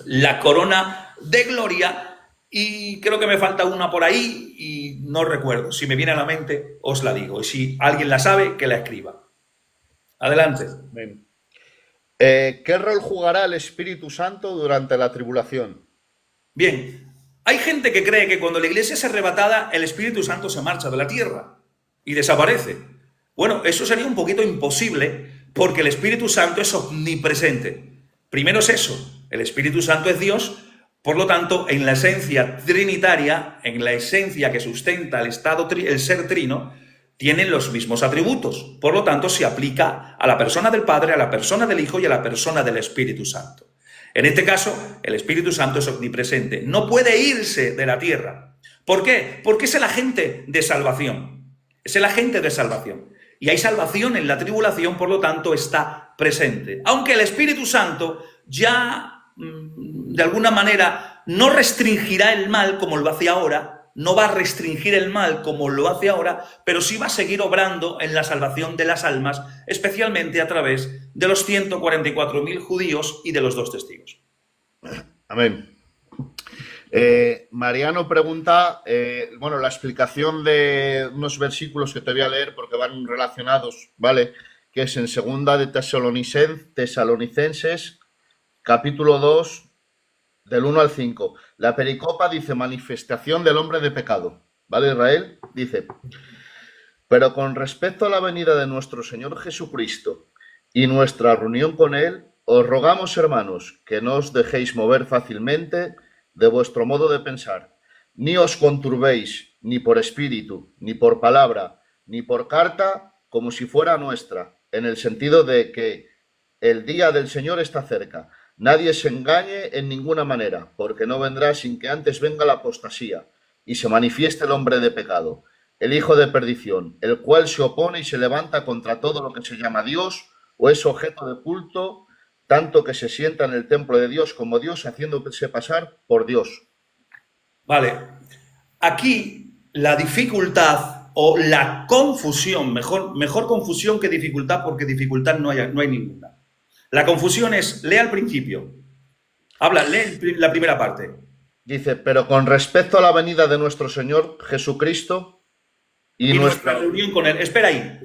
la corona de gloria, y creo que me falta una por ahí y no recuerdo. Si me viene a la mente, os la digo. Y si alguien la sabe, que la escriba. Adelante. Bien. ¿Qué rol jugará el Espíritu Santo durante la tribulación? Bien, hay gente que cree que cuando la iglesia es arrebatada, el Espíritu Santo se marcha de la tierra y desaparece. Bueno, eso sería un poquito imposible porque el Espíritu Santo es omnipresente. Primero es eso, el Espíritu Santo es Dios, por lo tanto, en la esencia trinitaria, en la esencia que sustenta el ser trino, tienen los mismos atributos. Por lo tanto, se aplica a la persona del Padre, a la persona del Hijo y a la persona del Espíritu Santo. En este caso, el Espíritu Santo es omnipresente. No puede irse de la tierra. ¿Por qué? Porque es el agente de salvación. Es el agente de salvación. Y hay salvación en la tribulación, por lo tanto, está presente. Aunque el Espíritu Santo ya, de alguna manera, no restringirá el mal como lo hace ahora, no va a restringir el mal como lo hace ahora, pero sí va a seguir obrando en la salvación de las almas, especialmente a través de los 144.000 judíos y de los 2 testigos. Amén. Mariano pregunta, la explicación de unos versículos que te voy a leer porque van relacionados, ¿vale? Que es en segunda de Tesalonicenses, capítulo 2, del 1 al 5. La pericopa dice manifestación del hombre de pecado. ¿Vale, Israel? Dice, pero con respecto a la venida de nuestro Señor Jesucristo y nuestra reunión con Él, os rogamos, hermanos, que no os dejéis mover fácilmente de vuestro modo de pensar, ni os conturbéis, ni por espíritu, ni por palabra, ni por carta, como si fuera nuestra, en el sentido de que el día del Señor está cerca. Nadie se engañe en ninguna manera, porque no vendrá sin que antes venga la apostasía y se manifieste el hombre de pecado, el hijo de perdición, el cual se opone y se levanta contra todo lo que se llama Dios o es objeto de culto, tanto que se sienta en el templo de Dios como Dios, haciéndose pasar por Dios. Vale, aquí la dificultad o la confusión, mejor confusión que dificultad, porque dificultad no hay ninguna. La confusión es, lee al principio. Lee la primera parte. Dice, pero con respecto a la venida de nuestro Señor Jesucristo y nuestra reunión con Él. Espera ahí.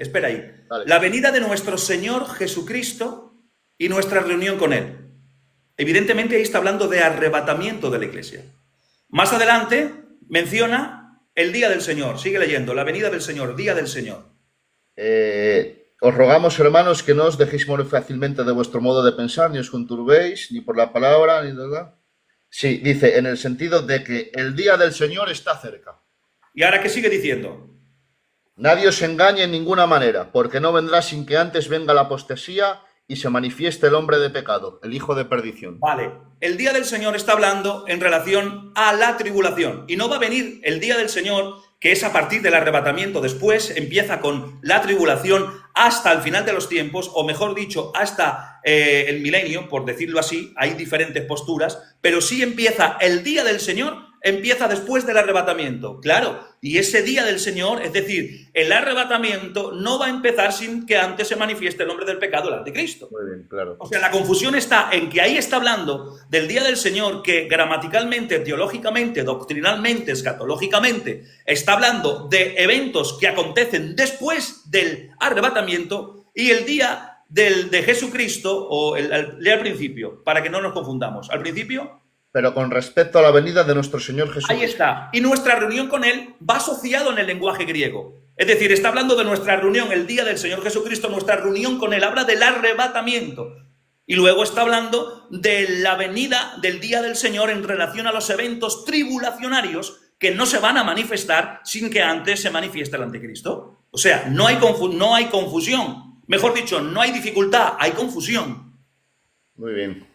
Vale. La venida de nuestro Señor Jesucristo y nuestra reunión con Él. Evidentemente ahí está hablando de arrebatamiento de la iglesia. Más adelante menciona el día del Señor. Sigue leyendo, la venida del Señor, día del Señor. Os rogamos, hermanos, que no os dejéis morir fácilmente de vuestro modo de pensar, ni os conturbéis, ni por la palabra, ni nada. Sí, dice, en el sentido de que el día del Señor está cerca. ¿Y ahora qué sigue diciendo? Nadie os engañe en ninguna manera, porque no vendrá sin que antes venga la apostasía y se manifieste el hombre de pecado, el hijo de perdición. Vale, el día del Señor está hablando en relación a la tribulación, y no va a venir el día del Señor, que es a partir del arrebatamiento. Después empieza con la tribulación hasta el final de los tiempos, o mejor dicho, hasta el milenio, por decirlo así. Hay diferentes posturas, pero sí empieza el día del Señor, empieza después del arrebatamiento. Claro, y ese día del Señor, es decir, el arrebatamiento no va a empezar sin que antes se manifieste el hombre del pecado, el anticristo. Muy bien, claro. O sea, la confusión está en que ahí está hablando del día del Señor, que gramaticalmente, teológicamente, doctrinalmente, escatológicamente, está hablando de eventos que acontecen después del arrebatamiento, y el día de Jesucristo, lea al principio, para que no nos confundamos. Al principio, pero con respecto a la venida de nuestro Señor Jesucristo. ahí está. Y nuestra reunión con Él va asociado en el lenguaje griego. Es decir, está hablando de nuestra reunión el día del Señor Jesucristo, nuestra reunión con Él. Habla del arrebatamiento. Y luego está hablando de la venida del día del Señor en relación a los eventos tribulacionarios que no se van a manifestar sin que antes se manifieste el anticristo. O sea, no hay confusión. Mejor dicho, no hay dificultad, hay confusión. Muy bien.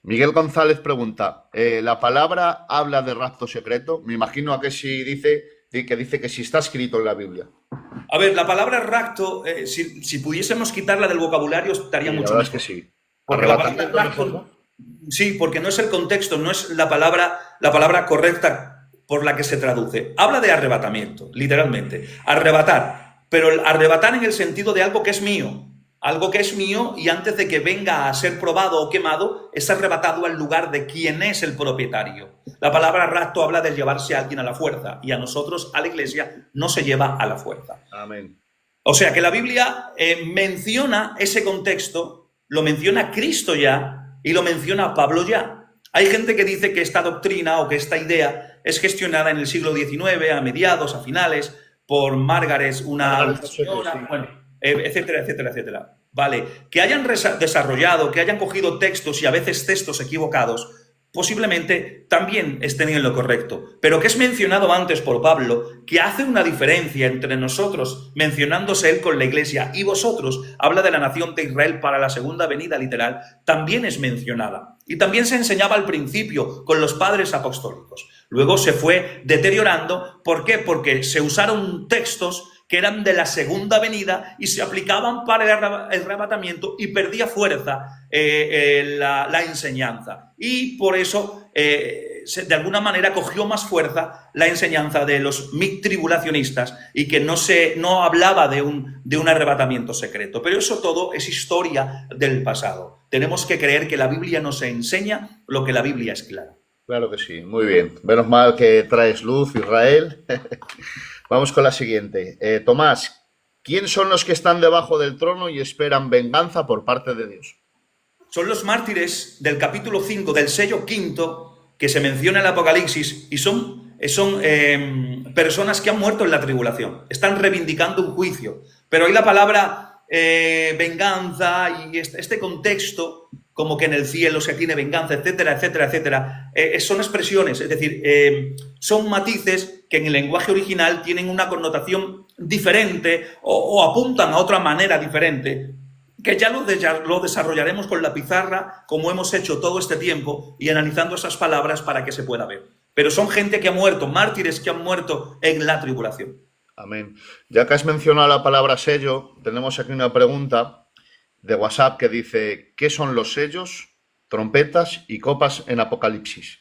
Miguel González pregunta, ¿la palabra habla de rapto secreto? Me imagino a que si dice que si está escrito en la Biblia. A ver, la palabra rapto, si pudiésemos quitarla del vocabulario, estaría mucho mejor. La verdad es que sí. Porque la palabra rapto, sí, porque no es el contexto, no es la palabra correcta por la que se traduce. Habla de arrebatamiento, literalmente. Arrebatar, pero el arrebatar en el sentido de algo que es mío. Algo que es mío y antes de que venga a ser probado o quemado, es arrebatado al lugar de quien es el propietario. La palabra rapto habla de llevarse a alguien a la fuerza y a nosotros, a la iglesia, no se lleva a la fuerza. Amén. O sea que la Biblia menciona ese contexto, lo menciona Cristo ya y lo menciona Pablo ya. Hay gente que dice que esta doctrina o que esta idea es gestionada en el siglo XIX, a mediados, a finales, por Margaret, una señora, bueno, etcétera, etcétera, etcétera. Vale, que hayan desarrollado, que hayan cogido textos y a veces textos equivocados, posiblemente también estén en lo correcto. Pero que es mencionado antes por Pablo, que hace una diferencia entre nosotros, mencionándose él con la iglesia, y vosotros, habla de la nación de Israel para la segunda venida literal, también es mencionada. Y también se enseñaba al principio con los padres apostólicos. Luego se fue deteriorando. ¿Por qué? Porque se usaron textos que eran de la segunda venida y se aplicaban para el arrebatamiento y perdía fuerza la enseñanza. Y por eso, de alguna manera, cogió más fuerza la enseñanza de los tribulacionistas y que no hablaba de un arrebatamiento secreto. Pero eso todo es historia del pasado. Tenemos que creer que la Biblia nos enseña lo que la Biblia es clara. Claro que sí, muy bien. Menos mal que traes luz, Israel. Vamos con la siguiente. Tomás, ¿quién son los que están debajo del trono y esperan venganza por parte de Dios? Son los mártires del capítulo 5, del sello quinto, que se menciona en el Apocalipsis, y son personas que han muerto en la tribulación. Están reivindicando un juicio. Pero hay la palabra venganza y este contexto, como que en el cielo se tiene venganza, etcétera, etcétera, etcétera. Son expresiones, es decir, son matices que en el lenguaje original tienen una connotación diferente o apuntan a otra manera diferente, que ya lo desarrollaremos con la pizarra, como hemos hecho todo este tiempo, y analizando esas palabras para que se pueda ver. Pero son gente que ha muerto, mártires que han muerto en la tribulación. Amén. Ya que has mencionado la palabra sello, tenemos aquí una pregunta de WhatsApp que dice, ¿qué son los sellos, trompetas y copas en Apocalipsis?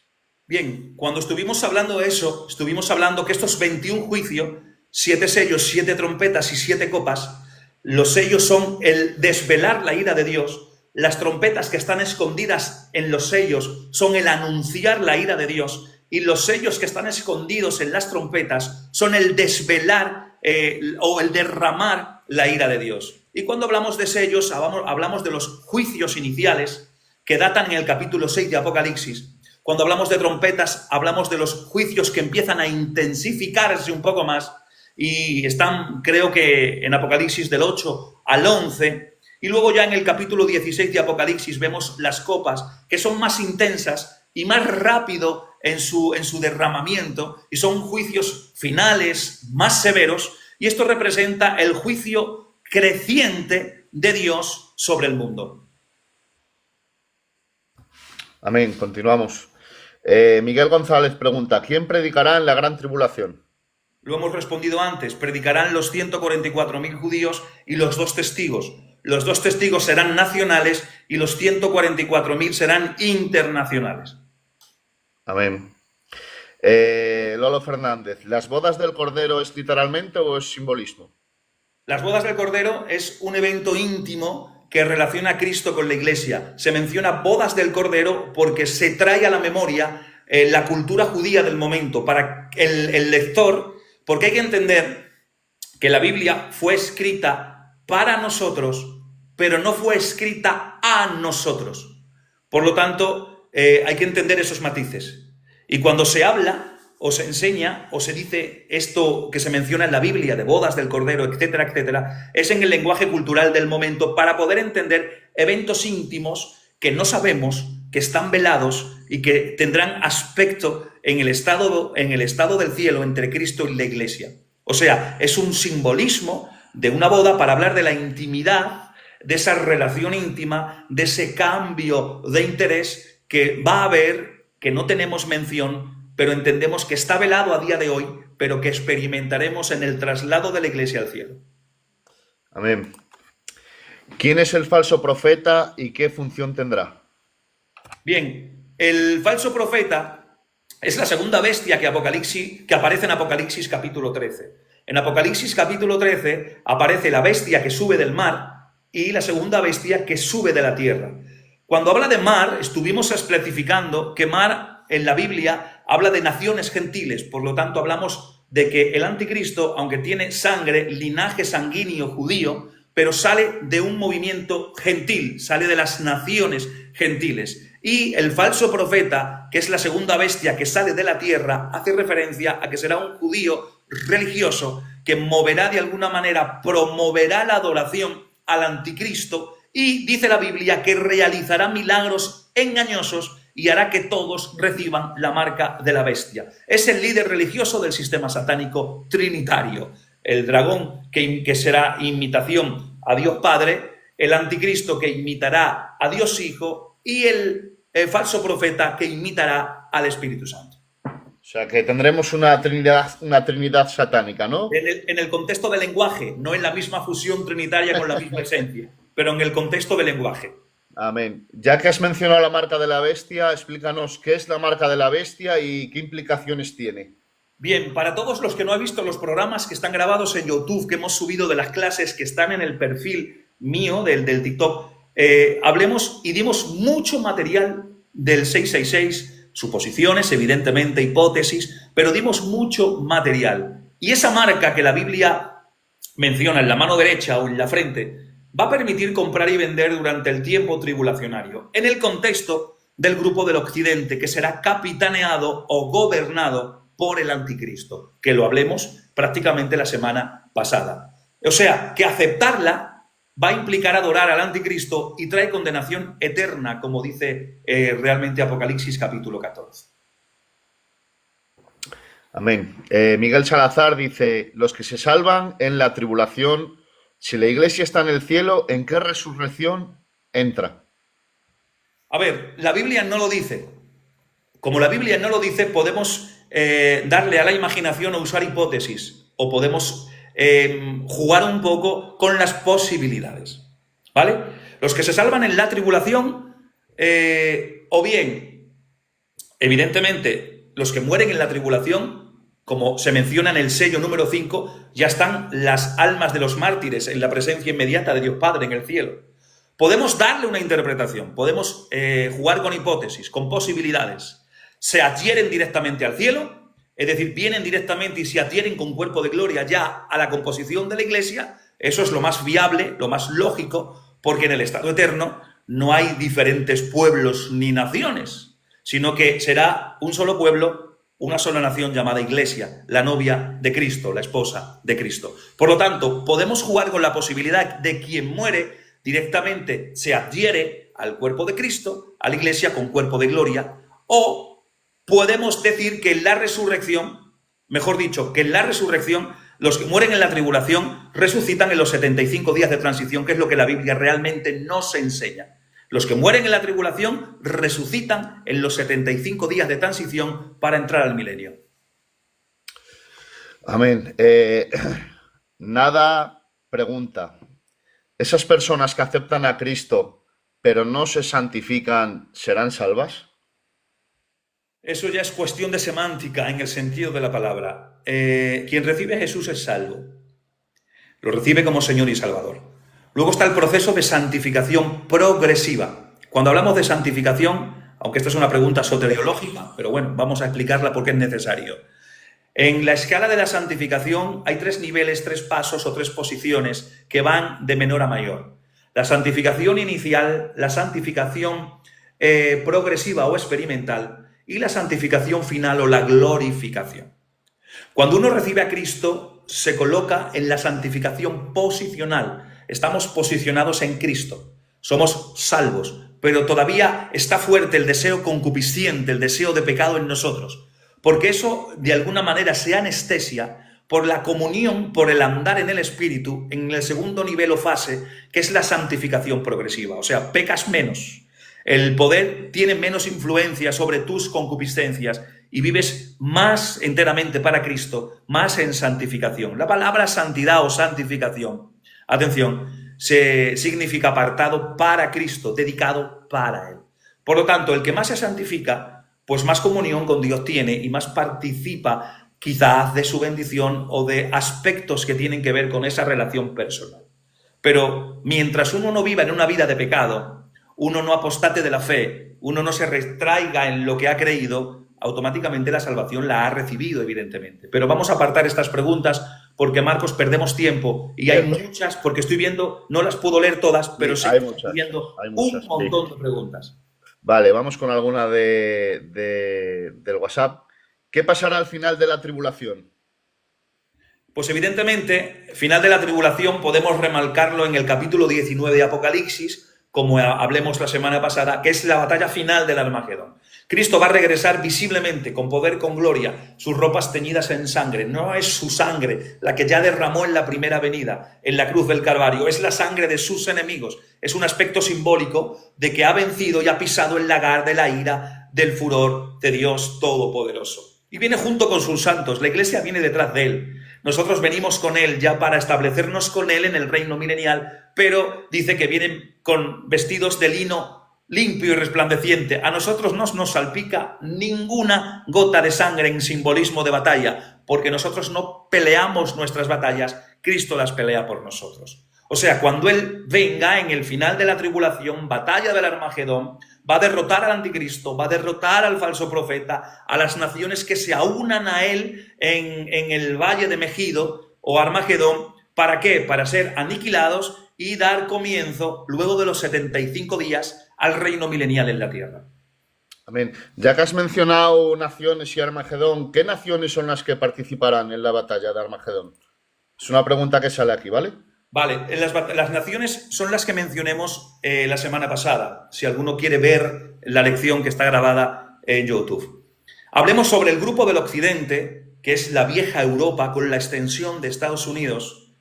Bien, cuando estuvimos hablando de eso, estuvimos hablando que estos 21 juicios, 7 sellos, 7 trompetas y 7 copas, los sellos son el desvelar la ira de Dios, las trompetas que están escondidas en los sellos son el anunciar la ira de Dios, y los sellos que están escondidos en las trompetas son el desvelar o el derramar la ira de Dios. Y cuando hablamos de sellos, hablamos de los juicios iniciales que datan en el capítulo 6 de Apocalipsis. Cuando hablamos de trompetas, hablamos de los juicios que empiezan a intensificarse un poco más y están, creo que en Apocalipsis del 8 al 11. Y luego ya en el capítulo 16 de Apocalipsis vemos las copas, que son más intensas y más rápido en su derramamiento, y son juicios finales más severos, y esto representa el juicio creciente de Dios sobre el mundo. Amén, continuamos. Miguel González pregunta, ¿quién predicará en la gran tribulación? Lo hemos respondido antes, predicarán los 144.000 judíos y los 2 testigos. Los 2 testigos serán nacionales y los 144.000 serán internacionales. Amén. Lolo Fernández, ¿las bodas del Cordero es literalmente o es simbolismo? Las bodas del Cordero es un evento íntimo que relaciona a Cristo con la Iglesia. Se menciona bodas del Cordero porque se trae a la memoria la cultura judía del momento para el lector, porque hay que entender que la Biblia fue escrita para nosotros, pero no fue escrita a nosotros. Por lo tanto, hay que entender esos matices. Y cuando se habla, o se enseña, o se dice esto que se menciona en la Biblia, de bodas del Cordero, etcétera, etcétera, es en el lenguaje cultural del momento para poder entender eventos íntimos que no sabemos, que están velados y que tendrán aspecto en el estado del cielo entre Cristo y la Iglesia. O sea, es un simbolismo de una boda para hablar de la intimidad, de esa relación íntima, de ese cambio de interés que va a haber, que no tenemos mención, pero entendemos que está velado a día de hoy, pero que experimentaremos en el traslado de la Iglesia al cielo. Amén. ¿Quién es el falso profeta y qué función tendrá? Bien, el falso profeta es la segunda bestia que aparece en Apocalipsis capítulo 13. En Apocalipsis capítulo 13 aparece la bestia que sube del mar y la segunda bestia que sube de la tierra. Cuando habla de mar, estuvimos especificando que mar en la Biblia habla de naciones gentiles, por lo tanto hablamos de que el anticristo, aunque tiene sangre, linaje sanguíneo judío, pero sale de un movimiento gentil, sale de las naciones gentiles. Y el falso profeta, que es la segunda bestia que sale de la tierra, hace referencia a que será un judío religioso que moverá de alguna manera, promoverá la adoración al anticristo y dice la Biblia que realizará milagros engañosos y hará que todos reciban la marca de la bestia. Es el líder religioso del sistema satánico trinitario. El dragón que será imitación a Dios Padre, el anticristo que imitará a Dios Hijo y el falso profeta que imitará al Espíritu Santo. O sea, que tendremos una trinidad satánica, ¿no? En el contexto del lenguaje, no en la misma fusión trinitaria con la misma esencia, pero en el contexto del lenguaje. Amén. Ya que has mencionado la marca de la bestia, explícanos qué es la marca de la bestia y qué implicaciones tiene. Bien, para todos los que no han visto los programas que están grabados en YouTube, que hemos subido de las clases que están en el perfil mío del TikTok, hablemos y dimos mucho material del 666, suposiciones, evidentemente, hipótesis, pero dimos mucho material. Y esa marca que la Biblia menciona en la mano derecha o en la frente, va a permitir comprar y vender durante el tiempo tribulacionario, en el contexto del grupo del Occidente, que será capitaneado o gobernado por el anticristo, que lo hablemos prácticamente la semana pasada. O sea, que aceptarla va a implicar adorar al anticristo y trae condenación eterna, como dice realmente Apocalipsis capítulo 14. Amén. Miguel Salazar dice, los que se salvan en la tribulación, si la iglesia está en el cielo, ¿en qué resurrección entra? A ver, la Biblia no lo dice. Como la Biblia no lo dice, podemos darle a la imaginación o usar hipótesis, o podemos jugar un poco con las posibilidades, ¿vale? Los que se salvan en la tribulación, o bien, evidentemente, los que mueren en la tribulación, como se menciona en el sello número 5, ya están las almas de los mártires en la presencia inmediata de Dios Padre en el cielo. Podemos darle una interpretación, podemos jugar con hipótesis, con posibilidades. Se adhieren directamente al cielo, es decir, vienen directamente y se adhieren con cuerpo de gloria ya a la composición de la iglesia. Eso es lo más viable, lo más lógico, porque en el estado eterno no hay diferentes pueblos ni naciones, sino que será un solo pueblo, una sola nación llamada Iglesia, la novia de Cristo, la esposa de Cristo. Por lo tanto, podemos jugar con la posibilidad de quien muere directamente se adhiere al cuerpo de Cristo, a la Iglesia con cuerpo de gloria, o podemos decir que en la resurrección, mejor dicho, que en la resurrección los que mueren en la tribulación resucitan en los 75 días de transición, que es lo que la Biblia realmente nos enseña. Los que mueren en la tribulación resucitan en los 75 días de transición para entrar al milenio. Amén. Nada pregunta. ¿Esas personas que aceptan a Cristo pero no se santifican serán salvas? Eso ya es cuestión de semántica en el sentido de la palabra. Quien recibe a Jesús es salvo. Lo recibe como Señor y Salvador. Luego está el proceso de santificación progresiva. Cuando hablamos de santificación, aunque esta es una pregunta soteriológica, pero bueno, vamos a explicarla porque es necesario. En la escala de la santificación hay 3 niveles, 3 pasos o 3 posiciones que van de menor a mayor. La santificación inicial, la santificación progresiva o experimental y la santificación final o la glorificación. Cuando uno recibe a Cristo, se coloca en la santificación posicional. Estamos posicionados en Cristo. Somos salvos, pero todavía está fuerte el deseo concupisciente, el deseo de pecado en nosotros. Porque eso, de alguna manera, se anestesia por la comunión, por el andar en el Espíritu, en el segundo nivel o fase, que es la santificación progresiva. O sea, pecas menos. El poder tiene menos influencia sobre tus concupiscencias y vives más enteramente para Cristo, más en santificación. La palabra santidad o santificación, atención, significa apartado para Cristo, dedicado para Él. Por lo tanto, el que más se santifica, pues más comunión con Dios tiene y más participa quizás de su bendición o de aspectos que tienen que ver con esa relación personal. Pero mientras uno no viva en una vida de pecado, uno no apostate de la fe, uno no se retraiga en lo que ha creído, automáticamente la salvación la ha recibido, evidentemente. Pero vamos a apartar estas preguntas porque, Marcos, perdemos tiempo y hay muchas, porque estoy viendo, no las puedo leer todas, pero sí estoy viendo un montón de preguntas. Vale, vamos con alguna del WhatsApp. ¿Qué pasará al final de la tribulación? Pues evidentemente, final de la tribulación podemos remarcarlo en el capítulo 19 de Apocalipsis, como hablemos la semana pasada, que es la batalla final del Armagedón. Cristo va a regresar visiblemente, con poder, con gloria, sus ropas teñidas en sangre. No es su sangre la que ya derramó en la primera venida, en la cruz del Calvario, es la sangre de sus enemigos. Es un aspecto simbólico de que ha vencido y ha pisado el lagar de la ira, del furor de Dios Todopoderoso. Y viene junto con sus santos, la iglesia viene detrás de él. Nosotros venimos con él ya para establecernos con él en el reino milenial, pero dice que vienen con vestidos de lino limpio y resplandeciente. A nosotros no nos salpica ninguna gota de sangre en simbolismo de batalla, porque nosotros no peleamos nuestras batallas, Cristo las pelea por nosotros. O sea, cuando Él venga en el final de la tribulación, batalla del Armagedón, va a derrotar al anticristo, va a derrotar al falso profeta, a las naciones que se aunan a Él en el valle de Megido o Armagedón. ¿Para qué? Para ser aniquilados y dar comienzo, luego de los 75 días, al reino milenial en la tierra. Amén. Ya que has mencionado naciones y Armagedón, ¿qué naciones son las que participarán en la batalla de Armagedón? Es una pregunta que sale aquí, ¿vale? Vale, las naciones son las que mencionemos la semana pasada, si alguno quiere ver la lección que está grabada en YouTube. Hablemos sobre el grupo del occidente, que es la vieja Europa con la extensión de Estados Unidos,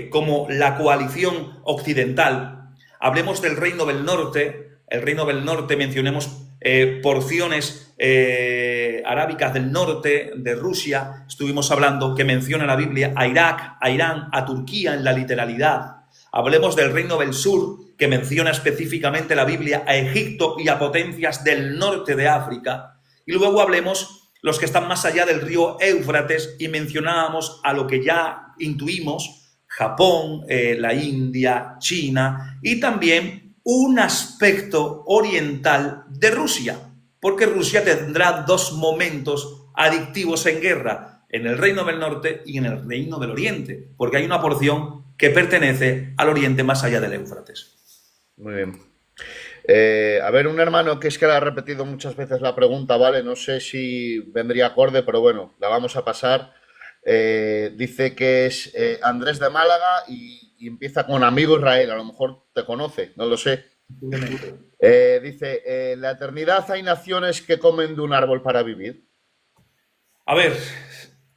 como la coalición occidental. Hablemos del reino del norte. El reino del norte, mencionemos porciones arábicas del norte, de Rusia. Estuvimos hablando que menciona la Biblia a Irak, a Irán, a Turquía en la literalidad. Hablemos del reino del sur, que menciona específicamente la Biblia a Egipto y a potencias del norte de África. Y luego hablemos los que están más allá del río Éufrates y mencionábamos a lo que ya intuimos, Japón, la India, China y también un aspecto oriental de Rusia, porque Rusia tendrá 2 momentos adictivos en guerra, en el reino del norte y en el reino del oriente, porque hay una porción que pertenece al oriente más allá del Éufrates. Muy bien. A ver, un hermano que es que le ha repetido muchas veces la pregunta, ¿vale? No sé si vendría acorde, pero bueno, la vamos a pasar. Dice que es Andrés de Málaga y empieza con amigo Israel, a lo mejor te conoce, no lo sé. Dice, ¿en la eternidad hay naciones que comen de un árbol para vivir? A ver,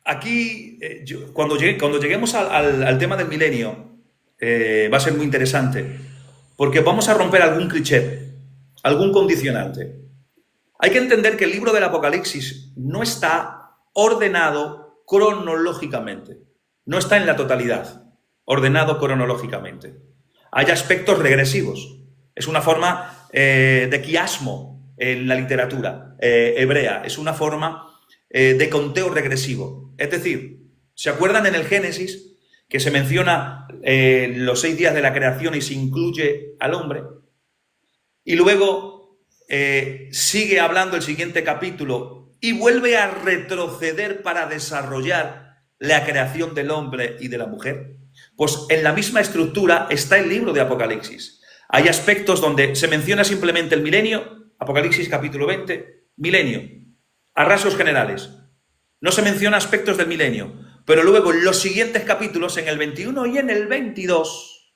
aquí cuando lleguemos al tema del milenio va a ser muy interesante, porque vamos a romper algún cliché, algún condicionante. Hay que entender que el libro del Apocalipsis no está ordenado cronológicamente, no está en la totalidad, ordenado cronológicamente. Hay aspectos regresivos. Es una forma de quiasmo en la literatura hebrea, es una forma de conteo regresivo. Es decir, ¿se acuerdan en el Génesis que se menciona los 6 días de la creación y se incluye al hombre? Y luego sigue hablando el siguiente capítulo y vuelve a retroceder para desarrollar la creación del hombre y de la mujer? Pues en la misma estructura está el libro de Apocalipsis. Hay aspectos donde se menciona simplemente el milenio, Apocalipsis capítulo 20, milenio, a rasgos generales. No se menciona aspectos del milenio, pero luego en los siguientes capítulos, en el 21 y en el 22,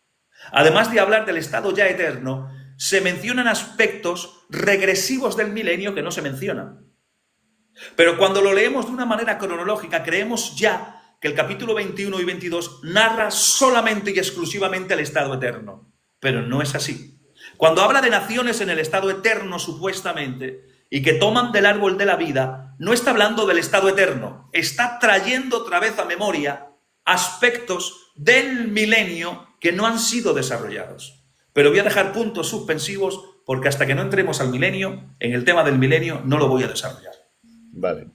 además de hablar del estado ya eterno, se mencionan aspectos regresivos del milenio que no se mencionan. Pero cuando lo leemos de una manera cronológica, creemos ya que el capítulo 21 y 22 narra solamente y exclusivamente el estado eterno. Pero no es así. Cuando habla de naciones en el estado eterno, supuestamente, y que toman del árbol de la vida, no está hablando del estado eterno, está trayendo otra vez a memoria aspectos del milenio que no han sido desarrollados. Pero voy a dejar puntos suspensivos porque hasta que no entremos al milenio, en el tema del milenio, no lo voy a desarrollar. Vale.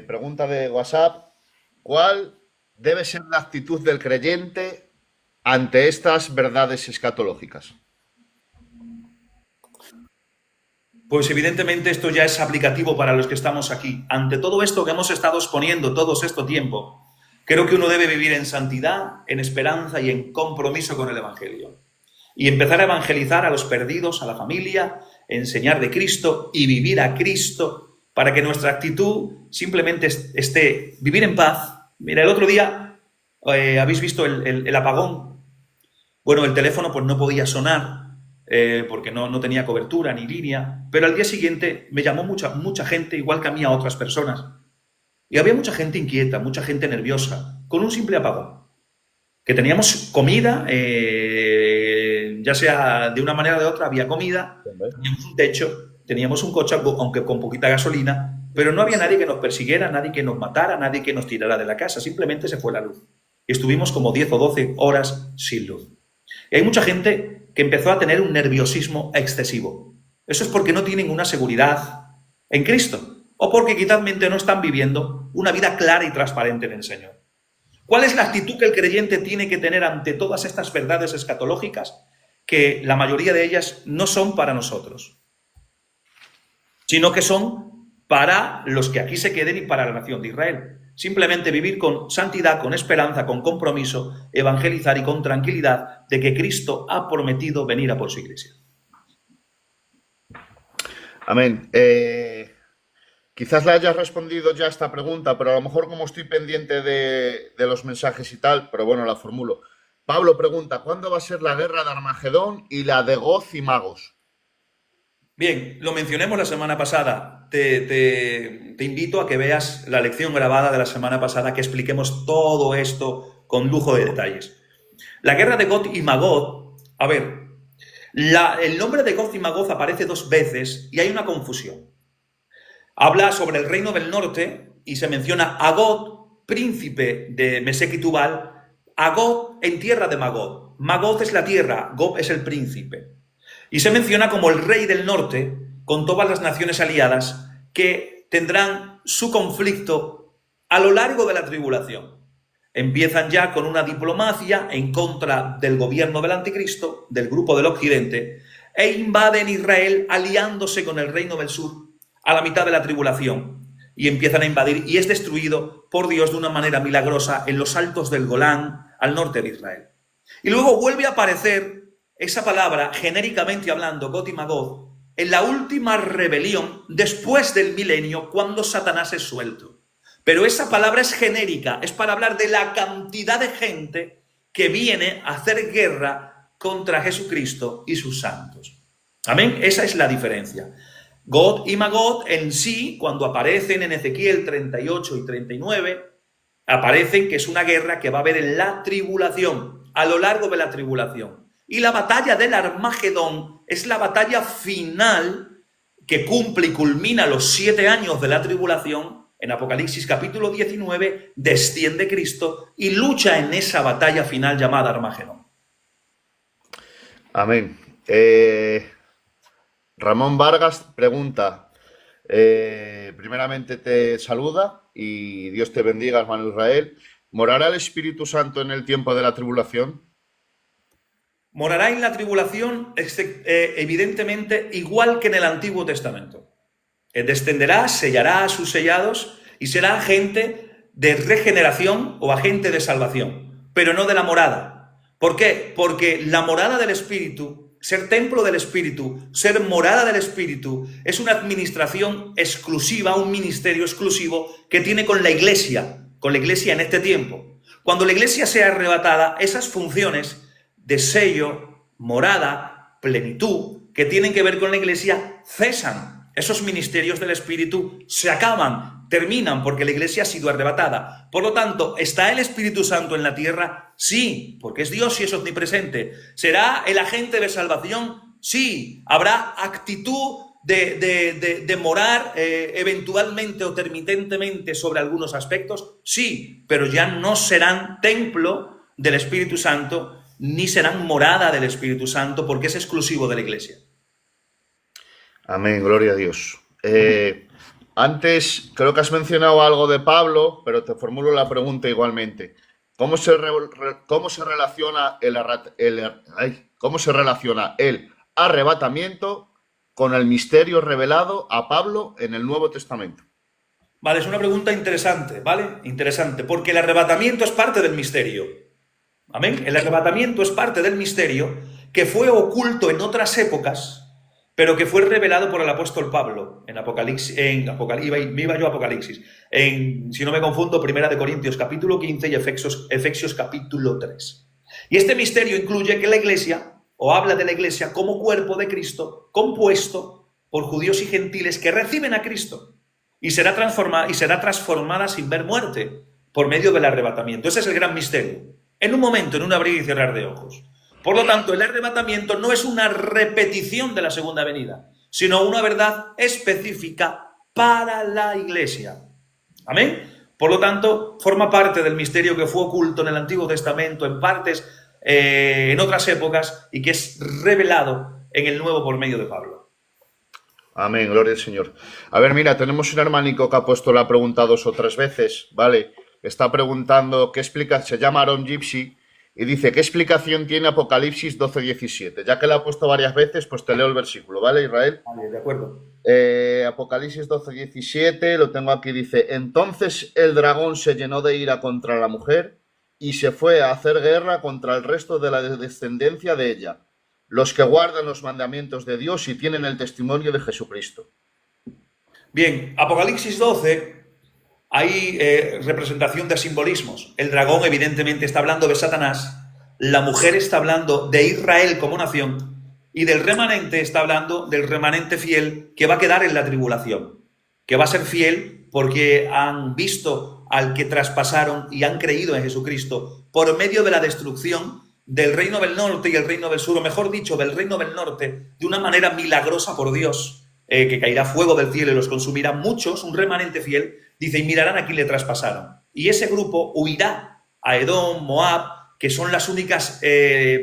Pregunta de WhatsApp. ¿Cuál debe ser la actitud del creyente ante estas verdades escatológicas? Pues evidentemente esto ya es aplicativo para los que estamos aquí. Ante todo esto que hemos estado exponiendo todo este tiempo, creo que uno debe vivir en santidad, en esperanza y en compromiso con el Evangelio. Y empezar a evangelizar a los perdidos, a la familia, enseñar de Cristo y vivir a Cristo para que nuestra actitud simplemente esté vivir en paz. Mira, el otro día habéis visto el apagón. Bueno, el teléfono pues no podía sonar porque no tenía cobertura ni línea, pero al día siguiente me llamó mucha gente, igual que a mí a otras personas. Y había mucha gente inquieta, mucha gente nerviosa, con un simple apagón. Que teníamos comida, ya sea de una manera o de otra, había comida, teníamos un techo, teníamos un coche, aunque con poquita gasolina, pero no había nadie que nos persiguiera, nadie que nos matara, nadie que nos tirara de la casa, simplemente se fue la luz. Y estuvimos como 10 o 12 horas sin luz. Y hay mucha gente que empezó a tener un nerviosismo excesivo. Eso es porque no tienen una seguridad en Cristo, o porque quizás no están viviendo una vida clara y transparente en el Señor. ¿Cuál es la actitud que el creyente tiene que tener ante todas estas verdades escatológicas? Que la mayoría de ellas no son para nosotros, sino que son para los que aquí se queden y para la nación de Israel. Simplemente vivir con santidad, con esperanza, con compromiso, evangelizar y con tranquilidad de que Cristo ha prometido venir a por su iglesia. Amén. Quizás le hayas respondido ya a esta pregunta, pero a lo mejor como estoy pendiente de los mensajes y tal, pero bueno, la formulo. Pablo pregunta, ¿cuándo va a ser la guerra de Armagedón y la de Gog y Magos? Bien, lo mencionemos la semana pasada. Te invito a que veas la lección grabada de la semana pasada, que expliquemos todo esto con lujo de detalles. La guerra de Gog y Magog, a ver, el nombre de Gog y Magog aparece 2 veces y hay una confusión. Habla sobre el reino del norte y se menciona a Gog, príncipe de Mesec y Tubal, a Gog en tierra de Magog. Magog es la tierra, Gog es el príncipe. Y se menciona como el rey del norte con todas las naciones aliadas que tendrán su conflicto a lo largo de la tribulación. Empiezan ya con una diplomacia en contra del gobierno del anticristo, del grupo del occidente, e invaden Israel aliándose con el reino del sur a la mitad de la tribulación. Y empiezan a invadir y es destruido por Dios de una manera milagrosa en los altos del Golán, al norte de Israel. Y luego vuelve a aparecer esa palabra, genéricamente hablando, Gog y Magog, en la última rebelión después del milenio, cuando Satanás es suelto. Pero esa palabra es genérica, es para hablar de la cantidad de gente que viene a hacer guerra contra Jesucristo y sus santos. Amén, esa es la diferencia. Gog y Magog en sí, cuando aparecen en Ezequiel 38 y 39, aparecen que es una guerra que va a haber en la tribulación, a lo largo de la tribulación. Y la batalla del Armagedón es la batalla final que cumple y culmina los 7 años de la tribulación. En Apocalipsis capítulo 19 desciende Cristo y lucha en esa batalla final llamada Armagedón. Amén. Ramón Vargas pregunta, primeramente te saluda y Dios te bendiga, hermano Israel. ¿Morará el Espíritu Santo en el tiempo de la tribulación? Morará en la tribulación, evidentemente, igual que en el Antiguo Testamento. Descenderá, sellará a sus sellados y será agente de regeneración o agente de salvación, pero no de la morada. ¿Por qué? Porque la morada del Espíritu, ser templo del Espíritu, ser morada del Espíritu, es una administración exclusiva, un ministerio exclusivo que tiene con la iglesia en este tiempo. Cuando la iglesia sea arrebatada, esas funciones de sello, morada, plenitud, que tienen que ver con la iglesia, cesan. Esos ministerios del Espíritu se acaban, terminan, porque la iglesia ha sido arrebatada. Por lo tanto, ¿está el Espíritu Santo en la tierra? Sí, porque es Dios y es omnipresente. ¿Será el agente de salvación? Sí. ¿Habrá actitud de morar eventualmente o termitentemente sobre algunos aspectos? Sí, pero ya no serán templo del Espíritu Santo, ni serán morada del Espíritu Santo, porque es exclusivo de la iglesia. Amén, gloria a Dios. Antes creo que has mencionado algo de Pablo, pero te formulo la pregunta igualmente. ¿Cómo se relaciona el arrebatamiento con el misterio revelado a Pablo en el Nuevo Testamento? Vale, es una pregunta interesante, ¿vale? Interesante, porque el arrebatamiento es parte del misterio. Amén. El arrebatamiento es parte del misterio que fue oculto en otras épocas, pero que fue revelado por el apóstol Pablo en Apocalipsis, si no me confundo, Primera de Corintios capítulo 15 y Efesios capítulo 3. Y este misterio incluye que la iglesia, o habla de la iglesia como cuerpo de Cristo, compuesto por judíos y gentiles que reciben a Cristo, y será transformada sin ver muerte por medio del arrebatamiento. Ese es el gran misterio. En un momento, en un abrir y cerrar de ojos. Por lo tanto, el arrebatamiento no es una repetición de la segunda venida, sino una verdad específica para la iglesia. ¿Amén? Por lo tanto, forma parte del misterio que fue oculto en el Antiguo Testamento, en partes, en otras épocas, y que es revelado en el Nuevo por medio de Pablo. Amén, gloria al Señor. A ver, mira, tenemos un hermanico que ha puesto la pregunta 2 o 3 veces, ¿vale? Está preguntando, se llama Aaron Gypsy, y dice, ¿qué explicación tiene Apocalipsis 12:17? Ya que la ha puesto varias veces, pues te leo el versículo, ¿vale, Israel? Vale, de acuerdo. Apocalipsis 12:17, lo tengo aquí, dice, entonces el dragón se llenó de ira contra la mujer y se fue a hacer guerra contra el resto de la descendencia de ella, los que guardan los mandamientos de Dios y tienen el testimonio de Jesucristo. Bien, Apocalipsis 12... hay representación de simbolismos. El dragón evidentemente está hablando de Satanás, la mujer está hablando de Israel como nación y del remanente está hablando del remanente fiel que va a quedar en la tribulación, que va a ser fiel porque han visto al que traspasaron y han creído en Jesucristo por medio de la destrucción del reino del norte y el reino del sur, o mejor dicho, del reino del norte, de una manera milagrosa por Dios, que caerá fuego del cielo y los consumirá. Muchos, un remanente fiel, dice, y mirarán a quién le traspasaron. Y ese grupo huirá a Edom, Moab, que son las únicas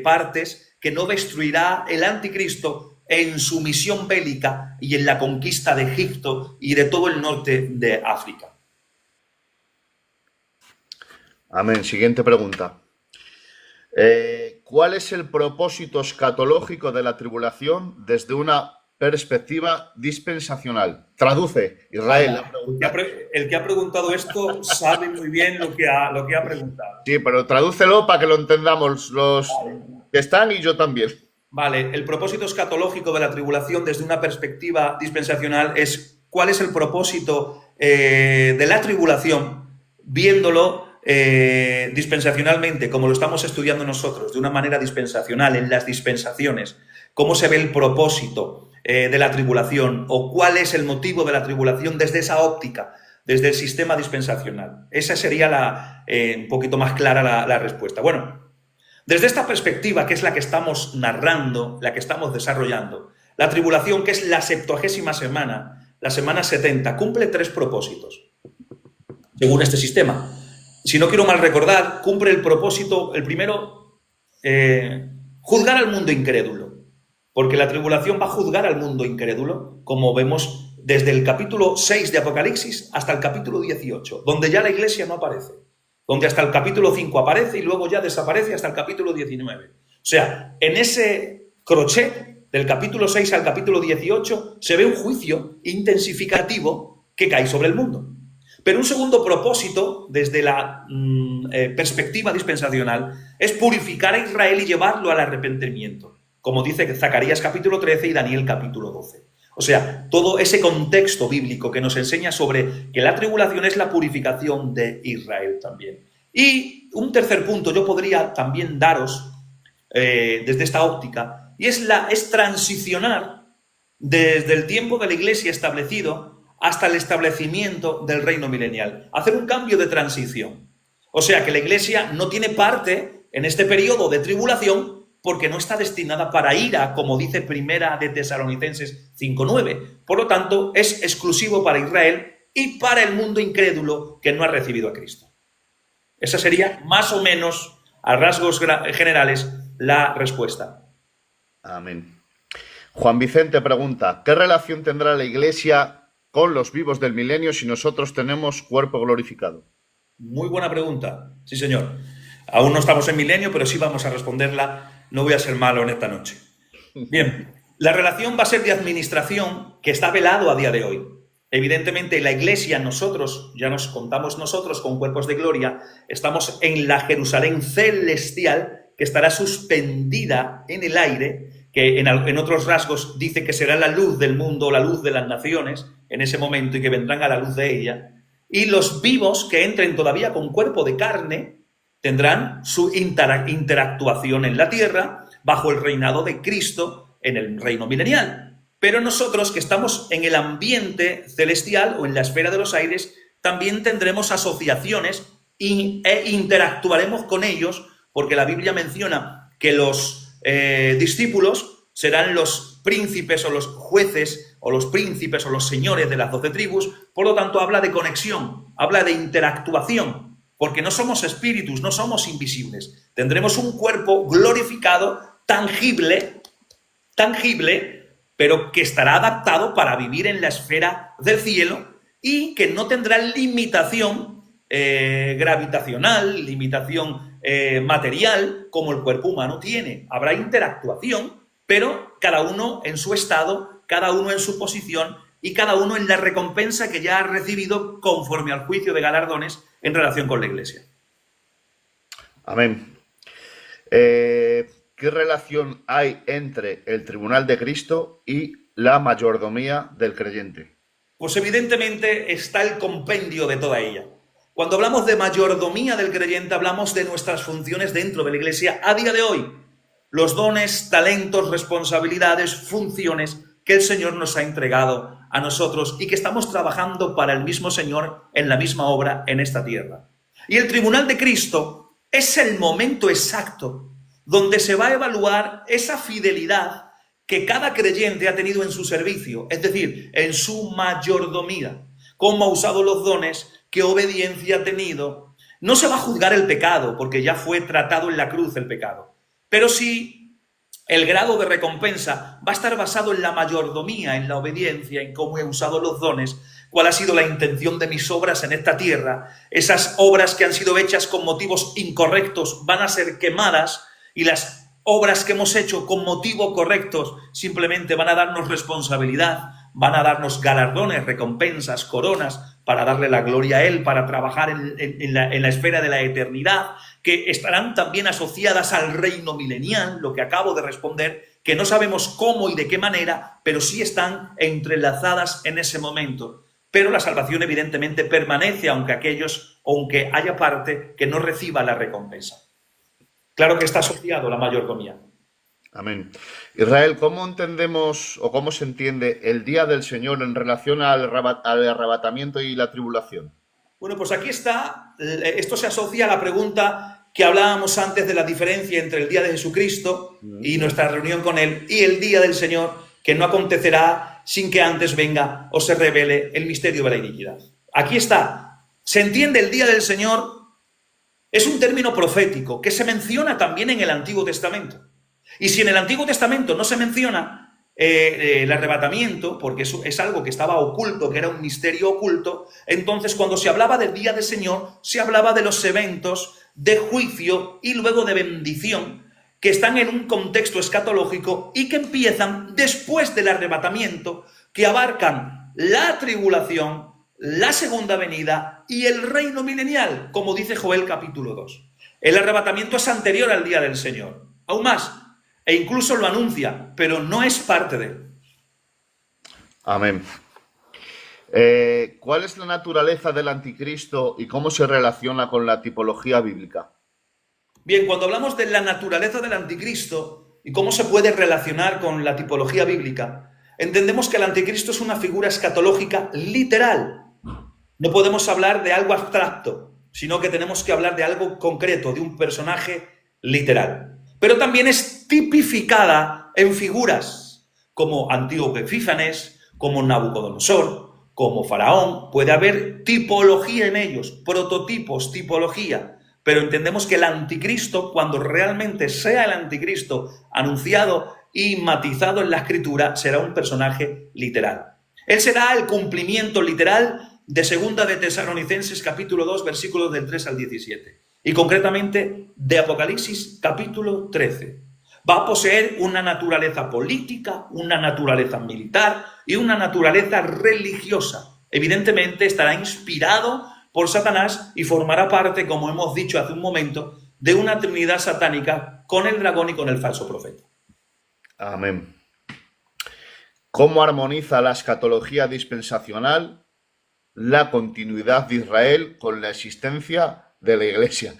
partes que no destruirá el anticristo en su misión bélica y en la conquista de Egipto y de todo el norte de África. Amén. Siguiente pregunta. ¿Cuál es el propósito escatológico de la tribulación desde una perspectiva dispensacional? Traduce, Israel. El que ha preguntado esto sabe muy bien lo que ha preguntado. Sí, pero tradúcelo para que lo entendamos los que están y yo también. Vale, el propósito escatológico de la tribulación desde una perspectiva dispensacional es cuál es el propósito de la tribulación, viéndolo dispensacionalmente, como lo estamos estudiando nosotros, de una manera dispensacional, en las dispensaciones. ¿Cómo se ve el propósito de la tribulación o cuál es el motivo de la tribulación desde esa óptica, desde el sistema dispensacional? Esa sería un poquito más clara la respuesta. Bueno, desde esta perspectiva, que es la que estamos narrando, la que estamos desarrollando, la tribulación, que es la 70ª semana, la semana 70, cumple 3 propósitos, según este sistema. Si no quiero mal recordar, cumple el propósito, el primero, juzgar al mundo incrédulo. Porque la tribulación va a juzgar al mundo incrédulo, como vemos desde el capítulo 6 de Apocalipsis hasta el capítulo 18, donde ya la iglesia no aparece, donde hasta el capítulo 5 aparece y luego ya desaparece hasta el capítulo 19. O sea, en ese crochet del capítulo 6 al capítulo 18 se ve un juicio intensificativo que cae sobre el mundo. Pero un segundo propósito, desde la perspectiva dispensacional, es purificar a Israel y llevarlo al arrepentimiento, como dice Zacarías capítulo 13 y Daniel capítulo 12. O sea, todo ese contexto bíblico que nos enseña sobre que la tribulación es la purificación de Israel también. Y un tercer punto yo podría también daros desde esta óptica, y es transicionar desde el tiempo de la Iglesia establecido hasta el establecimiento del reino milenial. Hacer un cambio de transición. O sea, que la Iglesia no tiene parte en este periodo de tribulación porque no está destinada para ira, como dice Primera de Tesalonicenses 5:9. Por lo tanto, es exclusivo para Israel y para el mundo incrédulo que no ha recibido a Cristo. Esa sería, más o menos, a rasgos generales, la respuesta. Amén. Juan Vicente pregunta, ¿qué relación tendrá la Iglesia con los vivos del milenio si nosotros tenemos cuerpo glorificado? Muy buena pregunta. Sí, señor. Aún no estamos en milenio, pero sí vamos a responderla. No voy a ser malo en esta noche. Bien, la relación va a ser de administración que está velado a día de hoy. Evidentemente, la Iglesia, nosotros, ya nos contamos nosotros con cuerpos de gloria, estamos en la Jerusalén celestial que estará suspendida en el aire, que en otros rasgos dice que será la luz del mundo, la luz de las naciones, en ese momento, y que vendrán a la luz de ella. Y los vivos que entren todavía con cuerpo de carne tendrán su interactuación en la tierra bajo el reinado de Cristo en el reino milenial. Pero nosotros que estamos en el ambiente celestial o en la esfera de los aires, también tendremos asociaciones e interactuaremos con ellos, porque la Biblia menciona que los discípulos serán los príncipes o los jueces o los príncipes o los señores de las 12 tribus. Por lo tanto, habla de conexión, habla de interactuación, porque no somos espíritus, no somos invisibles. Tendremos un cuerpo glorificado, tangible, pero que estará adaptado para vivir en la esfera del cielo y que no tendrá limitación gravitacional, limitación material como el cuerpo humano tiene. Habrá interactuación, pero cada uno en su estado, cada uno en su posición y cada uno en la recompensa que ya ha recibido conforme al juicio de galardones en relación con la Iglesia. Amén. ¿Qué relación hay entre el tribunal de Cristo y la mayordomía del creyente? Pues evidentemente está el compendio de toda ella. Cuando hablamos de mayordomía del creyente, hablamos de nuestras funciones dentro de la Iglesia a día de hoy. Los dones, talentos, responsabilidades, funciones que el Señor nos ha entregado a nosotros y que estamos trabajando para el mismo Señor en la misma obra en esta tierra. Y el tribunal de Cristo es el momento exacto donde se va a evaluar esa fidelidad que cada creyente ha tenido en su servicio, es decir, en su mayordomía, cómo ha usado los dones, qué obediencia ha tenido. No se va a juzgar el pecado, porque ya fue tratado en la cruz el pecado, pero sí el grado de recompensa va a estar basado en la mayordomía, en la obediencia, en cómo he usado los dones, cuál ha sido la intención de mis obras en esta tierra. Esas obras que han sido hechas con motivos incorrectos van a ser quemadas, y las obras que hemos hecho con motivos correctos simplemente van a darnos responsabilidad, van a darnos galardones, recompensas, coronas, para darle la gloria a Él, para trabajar en la esfera de la eternidad, que estarán también asociadas al reino milenial, lo que acabo de responder, que no sabemos cómo y de qué manera, pero sí están entrelazadas en ese momento. Pero la salvación evidentemente permanece, aunque haya parte que no reciba la recompensa. Claro que está asociado a la mayordomía. Amén. Israel, ¿cómo entendemos o cómo se entiende el día del Señor en relación al arrebatamiento y la tribulación? Bueno, pues aquí está, esto se asocia a la pregunta que hablábamos antes de la diferencia entre el día de Jesucristo y nuestra reunión con Él y el día del Señor, que no acontecerá sin que antes venga o se revele el misterio de la iniquidad. Aquí está, se entiende el día del Señor, es un término profético que se menciona también en el Antiguo Testamento. Y si en el Antiguo Testamento no se menciona el arrebatamiento, porque eso es algo que estaba oculto, que era un misterio oculto, entonces cuando se hablaba del día del Señor, se hablaba de los eventos de juicio y luego de bendición que están en un contexto escatológico y que empiezan después del arrebatamiento, que abarcan la tribulación, la segunda venida y el reino milenial, como dice Joel capítulo 2. El arrebatamiento es anterior al día del Señor, aún más, e incluso lo anuncia, pero no es parte de él. Amén. ¿Cuál es la naturaleza del anticristo y cómo se relaciona con la tipología bíblica? Bien, cuando hablamos de la naturaleza del anticristo y cómo se puede relacionar con la tipología bíblica, entendemos que el anticristo es una figura escatológica literal. No podemos hablar de algo abstracto, sino que tenemos que hablar de algo concreto, de un personaje literal. Pero también es tipificada en figuras como Antíoco Epífanes, como Nabucodonosor, como Faraón. Puede haber tipología en ellos, prototipos, tipología. Pero entendemos que el anticristo, cuando realmente sea el anticristo anunciado y matizado en la escritura, será un personaje literal. Él será el cumplimiento literal de Segunda de Tesalonicenses capítulo 2, versículos del 3 al 17. Y concretamente de Apocalipsis capítulo 13. Va a poseer una naturaleza política, una naturaleza militar y una naturaleza religiosa. Evidentemente estará inspirado por Satanás y formará parte, como hemos dicho hace un momento, de una trinidad satánica con el dragón y con el falso profeta. Amén. ¿Cómo armoniza la escatología dispensacional la continuidad de Israel con la existencia de la Iglesia?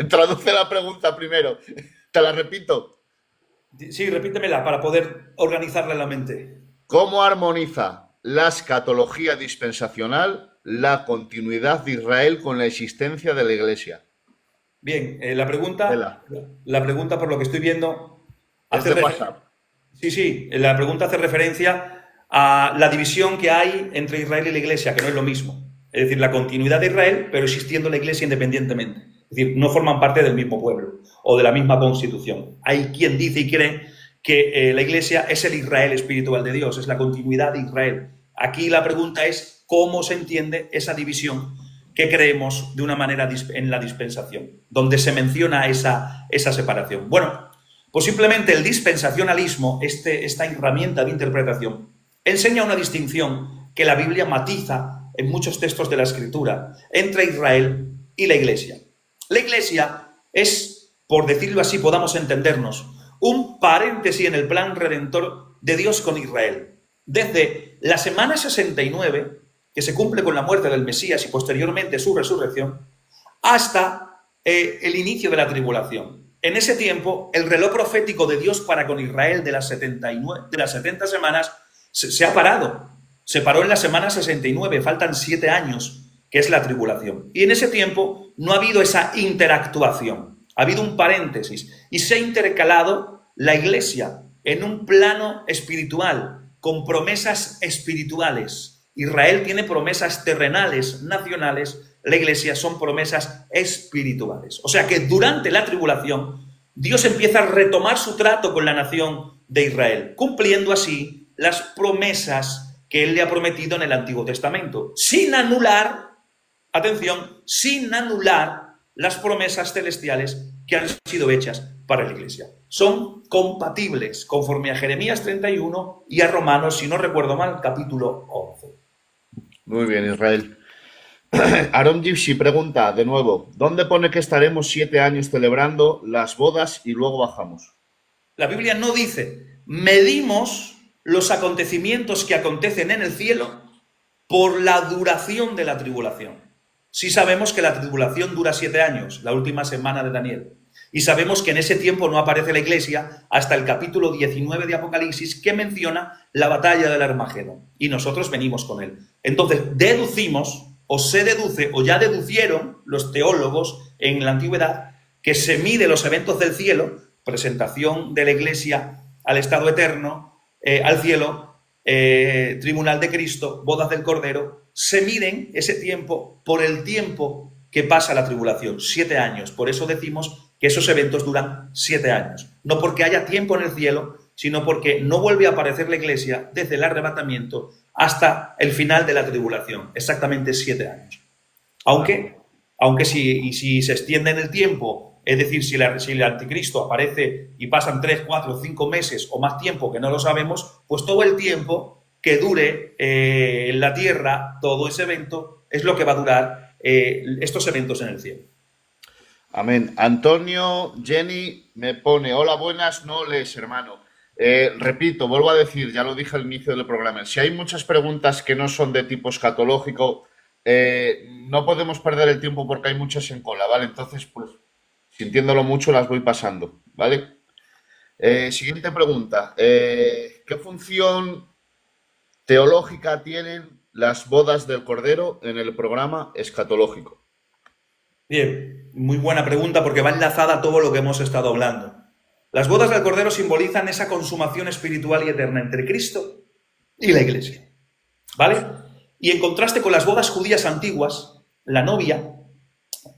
Traduce la pregunta primero. Te la repito. Sí, repítemela para poder organizarla en la mente. ¿Cómo armoniza la escatología dispensacional la continuidad de Israel con la existencia de la Iglesia? Bien, la pregunta, por lo que estoy viendo, es de WhatsApp. Sí, la pregunta hace referencia a la división que hay entre Israel y la Iglesia, que no es lo mismo. Es decir, la continuidad de Israel, pero existiendo la Iglesia independientemente. Es decir, no forman parte del mismo pueblo o de la misma constitución. Hay quien dice y cree que la Iglesia es el Israel espiritual de Dios, es la continuidad de Israel. Aquí la pregunta es cómo se entiende esa división que creemos de una manera en la dispensación, donde se menciona esa separación. Bueno, pues simplemente el dispensacionalismo, esta herramienta de interpretación, enseña una distinción que la Biblia matiza en muchos textos de la Escritura entre Israel y la Iglesia. La Iglesia es, por decirlo así, podamos entendernos, un paréntesis en el plan redentor de Dios con Israel. Desde la semana 69, que se cumple con la muerte del Mesías y posteriormente su resurrección, hasta el inicio de la tribulación. En ese tiempo, el reloj profético de Dios para con Israel de las 70 semanas se ha parado. Se paró en la semana 69, faltan 7 años, que es la tribulación. Y en ese tiempo no ha habido esa interactuación, ha habido un paréntesis y se ha intercalado la Iglesia en un plano espiritual, con promesas espirituales. Israel tiene promesas terrenales, nacionales, la Iglesia son promesas espirituales. O sea que durante la tribulación, Dios empieza a retomar su trato con la nación de Israel, cumpliendo así las promesas que Él le ha prometido en el Antiguo Testamento, sin anular, atención, sin anular las promesas celestiales que han sido hechas para la Iglesia. Son compatibles conforme a Jeremías 31 y a Romanos, si no recuerdo mal, capítulo 11. Muy bien, Israel. Aaron Gypsy pregunta de nuevo, ¿dónde pone que estaremos 7 años celebrando las bodas y luego bajamos? La Biblia no dice, medimos los acontecimientos que acontecen en el cielo por la duración de la tribulación. Sí sabemos que la tribulación dura 7 años, la última semana de Daniel. Y sabemos que en ese tiempo no aparece la Iglesia hasta el capítulo 19 de Apocalipsis, que menciona la batalla del Armagedón. Y nosotros venimos con él. Entonces, deducimos, o se deduce, o ya deducieron los teólogos en la antigüedad, que se mide los eventos del cielo, presentación de la Iglesia al estado eterno, al cielo, tribunal de Cristo, bodas del Cordero, se miden ese tiempo por el tiempo que pasa la tribulación, 7 años. Por eso decimos que esos eventos duran 7 años. No porque haya tiempo en el cielo, sino porque no vuelve a aparecer la Iglesia desde el arrebatamiento hasta el final de la tribulación, exactamente 7 años. Aunque si se extiende en el tiempo Es decir, si el anticristo aparece y pasan 3, 4, 5 meses o más tiempo que no lo sabemos, pues todo el tiempo que dure en la tierra todo ese evento es lo que va a durar estos eventos en el cielo. Amén. Antonio, Jenny me pone, hola, buenas, no lees, hermano. Repito, vuelvo a decir, ya lo dije al inicio del programa, si hay muchas preguntas que no son de tipo escatológico, no podemos perder el tiempo porque hay muchas en cola, ¿vale? Entonces, pues, sintiéndolo mucho, las voy pasando, ¿vale? Siguiente pregunta. ¿Qué función teológica tienen las bodas del Cordero en el programa escatológico? Bien, muy buena pregunta porque va enlazada a todo lo que hemos estado hablando. Las bodas del Cordero simbolizan esa consumación espiritual y eterna entre Cristo y la Iglesia, ¿vale? Y en contraste con las bodas judías antiguas, la novia,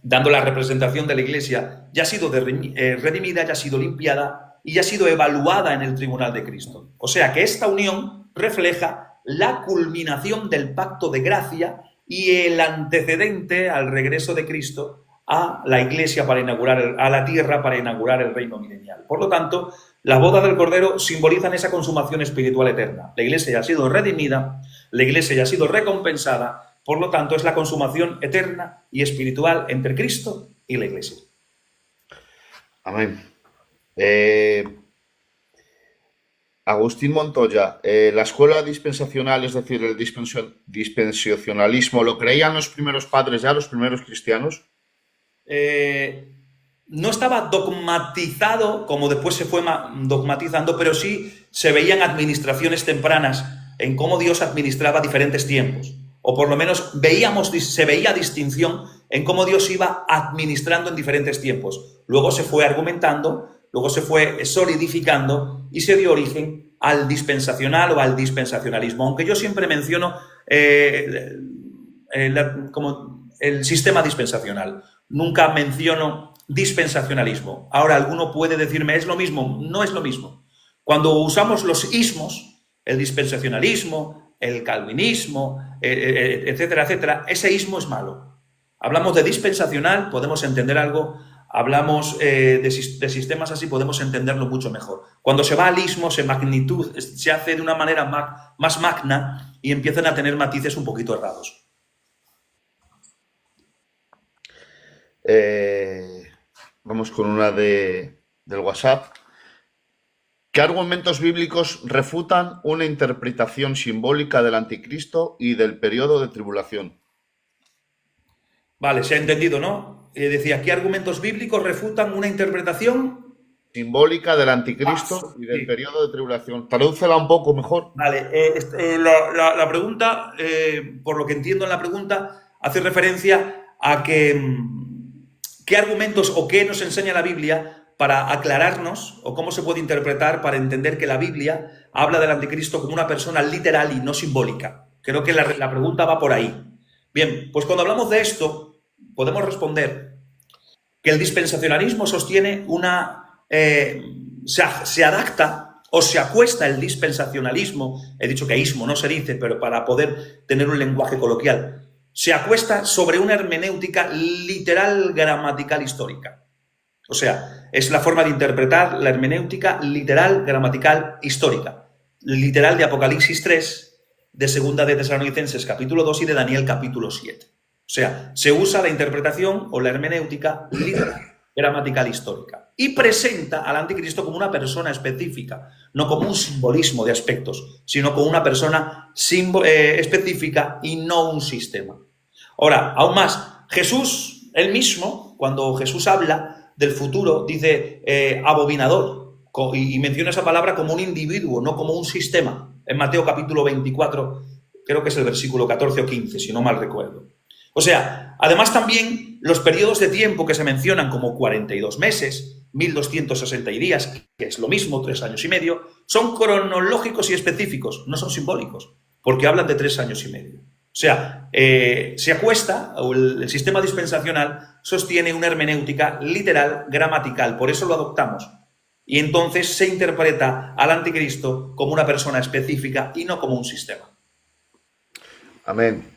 dando la representación de la Iglesia, ya ha sido redimida, ya ha sido limpiada y ya ha sido evaluada en el tribunal de Cristo. O sea que esta unión refleja la culminación del pacto de gracia y el antecedente al regreso de Cristo a la Iglesia para inaugurar, a la tierra para inaugurar el reino milenial. Por lo tanto, las bodas del Cordero simbolizan esa consumación espiritual eterna. La Iglesia ya ha sido redimida, la Iglesia ya ha sido recompensada, por lo tanto, es la consumación eterna y espiritual entre Cristo y la Iglesia. Amén. Agustín Montoya, la escuela dispensacional, es decir, el dispensacionalismo, ¿lo creían los primeros padres ya, los primeros cristianos? No estaba dogmatizado como después se fue dogmatizando, pero sí se veían administraciones tempranas en cómo Dios administraba diferentes tiempos. O por lo menos se veía distinción en cómo Dios iba administrando en diferentes tiempos. Luego se fue argumentando, luego se fue solidificando y se dio origen al dispensacional o al dispensacionalismo. Aunque yo siempre menciono como el sistema dispensacional. Nunca menciono dispensacionalismo. Ahora, alguno puede decirme, ¿es lo mismo? No es lo mismo. Cuando usamos los ismos, el dispensacionalismo, el calvinismo, etcétera, etcétera, ese ismo es malo. Hablamos de dispensacional, podemos entender algo. Hablamos de sistemas así, podemos entenderlo mucho mejor. Cuando se va al ismo, se hace de una manera más magna y empiezan a tener matices un poquito errados. Vamos con una del WhatsApp. ¿Qué argumentos bíblicos refutan una interpretación simbólica del anticristo y del periodo de tribulación? Vale, se ha entendido, ¿no? Decía, ¿qué argumentos bíblicos refutan una interpretación simbólica del anticristo y del sí. periodo de tribulación? Tradúcela un poco mejor. Vale, la pregunta, por lo que entiendo en la pregunta, hace referencia a que qué argumentos o qué nos enseña la Biblia para aclararnos o cómo se puede interpretar para entender que la Biblia habla del anticristo como una persona literal y no simbólica. Creo que la pregunta va por ahí. Bien, pues cuando hablamos de esto, podemos responder que el dispensacionalismo sostiene se adapta o se acuesta el dispensacionalismo, he dicho que ismo no se dice, pero para poder tener un lenguaje coloquial, se acuesta sobre una hermenéutica literal, gramatical, histórica. O sea, es la forma de interpretar la hermenéutica literal, gramatical, histórica. Literal de Apocalipsis 3, de Segunda de Tesalonicenses capítulo 2 y de Daniel capítulo 7. O sea, se usa la interpretación o la hermenéutica literal, gramatical, histórica. Y presenta al anticristo como una persona específica, no como un simbolismo de aspectos, sino como una persona específica y no un sistema. Ahora, aún más, Jesús, él mismo, cuando Jesús habla del futuro, dice abominador, y menciona esa palabra como un individuo, no como un sistema. En Mateo capítulo 24, creo que es el versículo 14 o 15, si no mal recuerdo. O sea, además también los periodos de tiempo que se mencionan como 42 meses, 1260 días, que es lo mismo, 3 años y medio, son cronológicos y específicos, no son simbólicos, porque hablan de 3 años y medio. O sea, se acuesta, o el sistema dispensacional sostiene una hermenéutica literal, gramatical, por eso lo adoptamos. Y entonces se interpreta al anticristo como una persona específica y no como un sistema. Amén.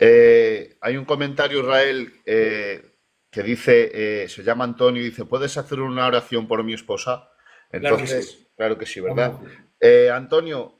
Hay un comentario, Israel, que que dice, se llama Antonio y dice, ¿puedes hacer una oración por mi esposa? Claro que sí. Entonces, claro que sí, ¿verdad? Vamos. Antonio,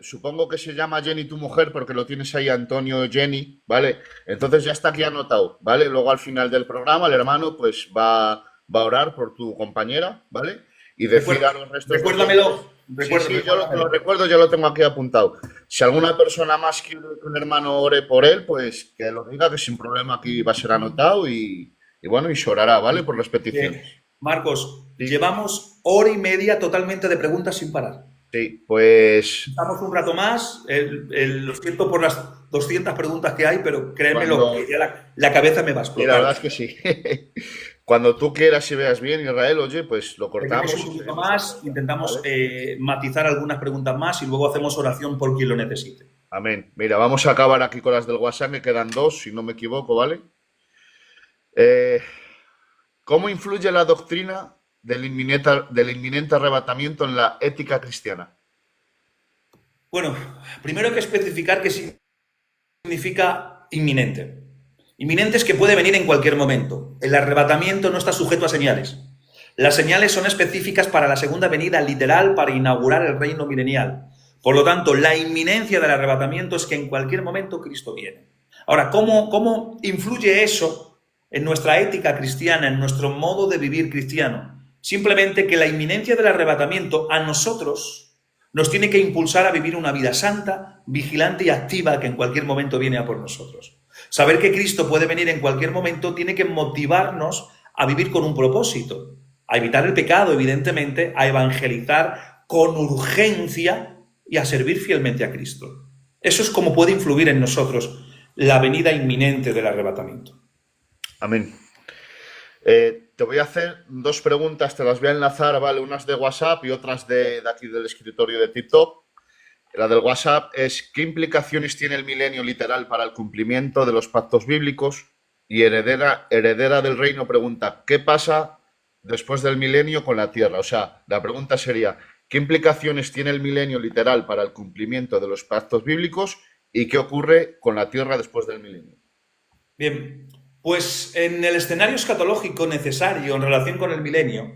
supongo que se llama Jenny tu mujer porque lo tienes ahí, Antonio Jenny, ¿vale? Entonces ya está aquí anotado, ¿vale? Luego al final del programa el hermano pues va a orar por tu compañera, ¿vale? Y decir a los restos de oyentes. Recuérdamelo. Sí, sí, yo lo recuerdo, yo lo tengo aquí apuntado. Si alguna persona más quiere que un hermano ore por él, pues que lo diga, que sin problema aquí va a ser anotado y bueno, y se orará, ¿vale? Por las peticiones. Marcos, Sí, llevamos hora y media totalmente de preguntas sin parar. sí, pues Estamos un rato más. Lo siento por las 200 preguntas que hay, pero créemelo, cuando, que ya la cabeza me va a y la verdad explotar. es que sí. Cuando tú quieras y veas bien, Israel, oye, pues lo Seguimos cortamos un y poquito seguimos más, hablando, intentamos ¿vale? matizar algunas preguntas más y luego hacemos oración por quien lo necesite. Amén. Mira, vamos a acabar aquí con las del WhatsApp, que quedan dos, si no me equivoco, ¿vale? Eh, ¿Cómo influye la doctrina del inminente arrebatamiento en la ética cristiana? Bueno, primero hay que especificar qué significa inminente. Inminente es que puede venir en cualquier momento. El arrebatamiento no está sujeto a señales. Las señales son específicas para la segunda venida literal para inaugurar el reino milenial. Por lo tanto, la inminencia del arrebatamiento es que en cualquier momento Cristo viene. Ahora, ¿cómo influye eso en nuestra ética cristiana, en nuestro modo de vivir cristiano? Simplemente que la inminencia del arrebatamiento a nosotros nos tiene que impulsar a vivir una vida santa, vigilante y activa que en cualquier momento viene a por nosotros. Saber que Cristo puede venir en cualquier momento tiene que motivarnos a vivir con un propósito, a evitar el pecado, evidentemente, a evangelizar con urgencia y a servir fielmente a Cristo. Eso es como puede influir en nosotros la venida inminente del arrebatamiento. Amén. Te voy a hacer dos preguntas, te las voy a enlazar, ¿vale? Unas de WhatsApp y otras de aquí del escritorio de TikTok. La del WhatsApp es, ¿qué implicaciones tiene el milenio literal para el cumplimiento de los pactos bíblicos? Y heredera del reino pregunta, ¿qué pasa después del milenio con la tierra? O sea, la pregunta sería, ¿qué implicaciones tiene el milenio literal para el cumplimiento de los pactos bíblicos? ¿Y qué ocurre con la tierra después del milenio? Bien, pues en el escenario escatológico necesario en relación con el milenio,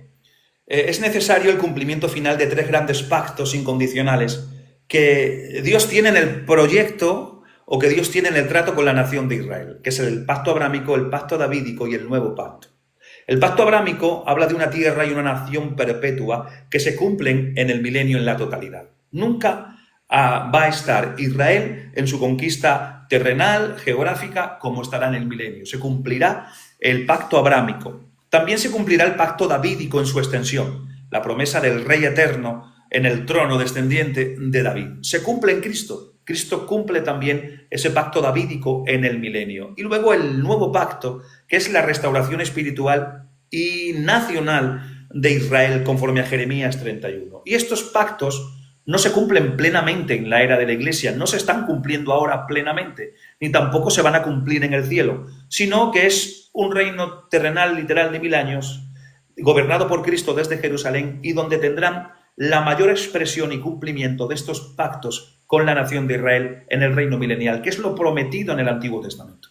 es necesario el cumplimiento final de tres grandes pactos incondicionales que Dios tiene en el proyecto o que Dios tiene en el trato con la nación de Israel, que es el pacto abrámico, el pacto davídico y el nuevo pacto. El pacto abrámico habla de una tierra y una nación perpetua que se cumplen en el milenio en la totalidad. Nunca va a estar Israel en su conquista terrenal, geográfica, como estará en el milenio. Se cumplirá el pacto abrámico. También se cumplirá el pacto davídico en su extensión, la promesa del Rey eterno en el trono descendiente de David. Se cumple en Cristo. Cristo cumple también ese pacto davídico en el milenio. Y luego el nuevo pacto, que es la restauración espiritual y nacional de Israel conforme a Jeremías 31. Y estos pactos no se cumplen plenamente en la era de la Iglesia, no se están cumpliendo ahora plenamente, ni tampoco se van a cumplir en el cielo, sino que es un reino terrenal literal de 1000 años, gobernado por Cristo desde Jerusalén y donde tendrán la mayor expresión y cumplimiento de estos pactos con la nación de Israel en el reino milenial, que es lo prometido en el Antiguo Testamento.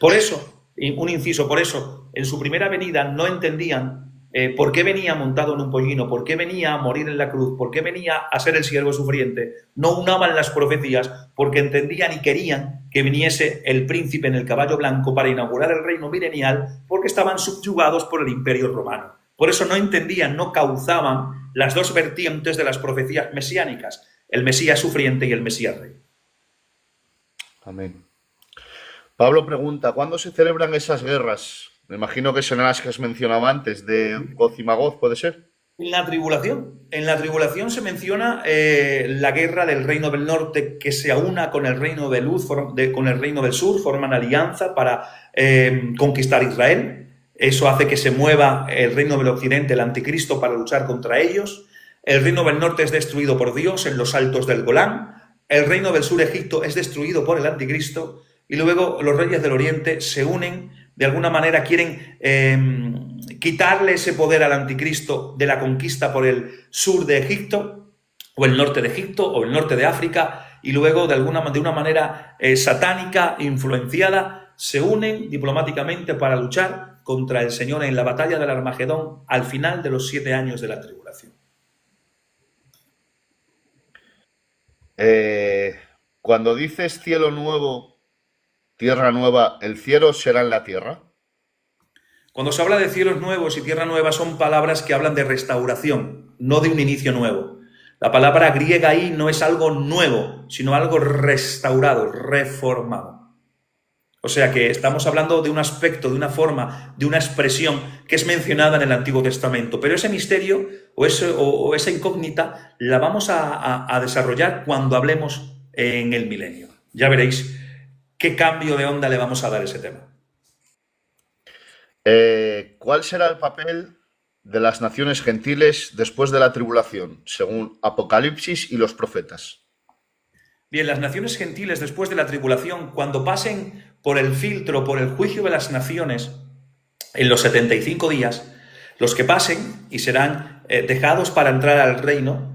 Por eso, un inciso, por eso, en su primera venida no entendían por qué venía montado en un pollino, por qué venía a morir en la cruz, por qué venía a ser el siervo sufriente. No unaban las profecías porque entendían y querían que viniese el príncipe en el caballo blanco para inaugurar el reino milenial porque estaban subyugados por el imperio romano. Por eso no entendían, no cauzaban las dos vertientes de las profecías mesiánicas, el Mesías sufriente y el Mesías rey. Amén. Pablo pregunta, ¿cuándo se celebran esas guerras? Me imagino que son las que has mencionado antes, de Goz y Magog, ¿puede ser? En la tribulación se menciona la guerra del reino del norte que se aúna con el reino de luz, con el reino del sur, forman alianza para conquistar Israel. Eso hace que se mueva el reino del occidente, el anticristo, para luchar contra ellos. El reino del norte es destruido por Dios en los altos del Golán. El reino del sur, Egipto, es destruido por el anticristo. Y luego los reyes del oriente se unen, de alguna manera quieren quitarle ese poder al anticristo de la conquista por el sur de Egipto, o el norte de Egipto, o el norte de África, y luego de una manera satánica, influenciada, se unen diplomáticamente para luchar contra el Señor en la batalla del Armagedón al final de los 7 años de la tribulación. Eh, Cuando dices cielo nuevo, tierra nueva, ¿el cielo será en la tierra? Cuando se habla de cielos nuevos y tierra nueva son palabras que hablan de restauración, no de un inicio nuevo. La palabra griega ahí no es algo nuevo, sino algo restaurado, reformado. O sea que estamos hablando de un aspecto, de una forma, de una expresión que es mencionada en el Antiguo Testamento. Pero ese misterio o esa incógnita la vamos a desarrollar cuando hablemos en el milenio. Ya veréis qué cambio de onda le vamos a dar a ese tema. ¿Cuál será el papel de las naciones gentiles después de la tribulación, según Apocalipsis y los profetas? Bien, las naciones gentiles después de la tribulación, cuando pasen por el filtro, por el juicio de las naciones, en los 75 días, los que pasen y serán dejados para entrar al reino,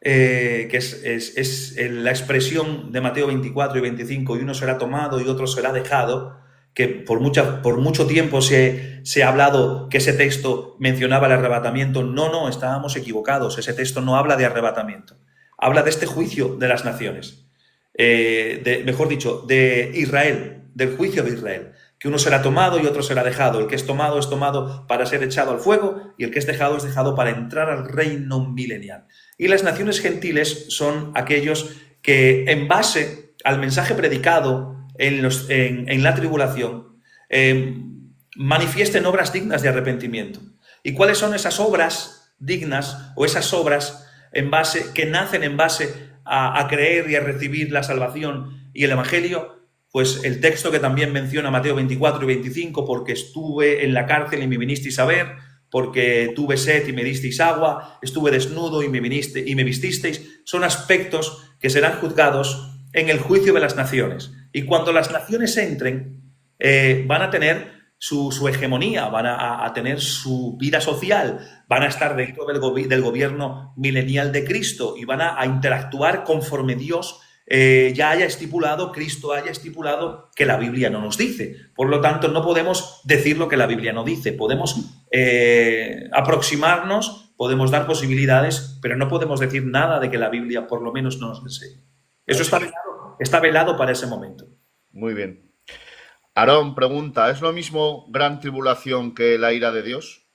que es la expresión de Mateo 24 y 25, y uno será tomado y otro será dejado, que por mucho tiempo se ha hablado que ese texto mencionaba el arrebatamiento. No, estábamos equivocados, ese texto no habla de arrebatamiento, habla de este juicio de las naciones, mejor dicho, de Israel, del juicio de Israel, que uno será tomado y otro será dejado. El que es tomado para ser echado al fuego, y el que es dejado para entrar al reino milenial. Y las naciones gentiles son aquellos que, en base al mensaje predicado en la tribulación, manifiesten obras dignas de arrepentimiento. ¿Y cuáles son esas obras dignas o esas obras que nacen en base a creer y a recibir la salvación y el Evangelio? Pues el texto que también menciona Mateo 24 y 25, porque estuve en la cárcel y me vinisteis a ver, porque tuve sed y me disteis agua, estuve desnudo y me vististeis, son aspectos que serán juzgados en el juicio de las naciones. Y cuando las naciones entren, van a tener su hegemonía, van a tener su vida social, van a estar dentro del gobierno milenial de Cristo y van a interactuar conforme Dios ya haya estipulado, Cristo haya estipulado, que la Biblia no nos dice. Por lo tanto, no podemos decir lo que la Biblia no dice. Podemos aproximarnos, podemos dar posibilidades, pero no podemos decir nada de que la Biblia por lo menos no nos enseñe. Eso está velado para ese momento. Muy bien. Aarón pregunta, ¿es lo mismo gran tribulación que la ira de Dios?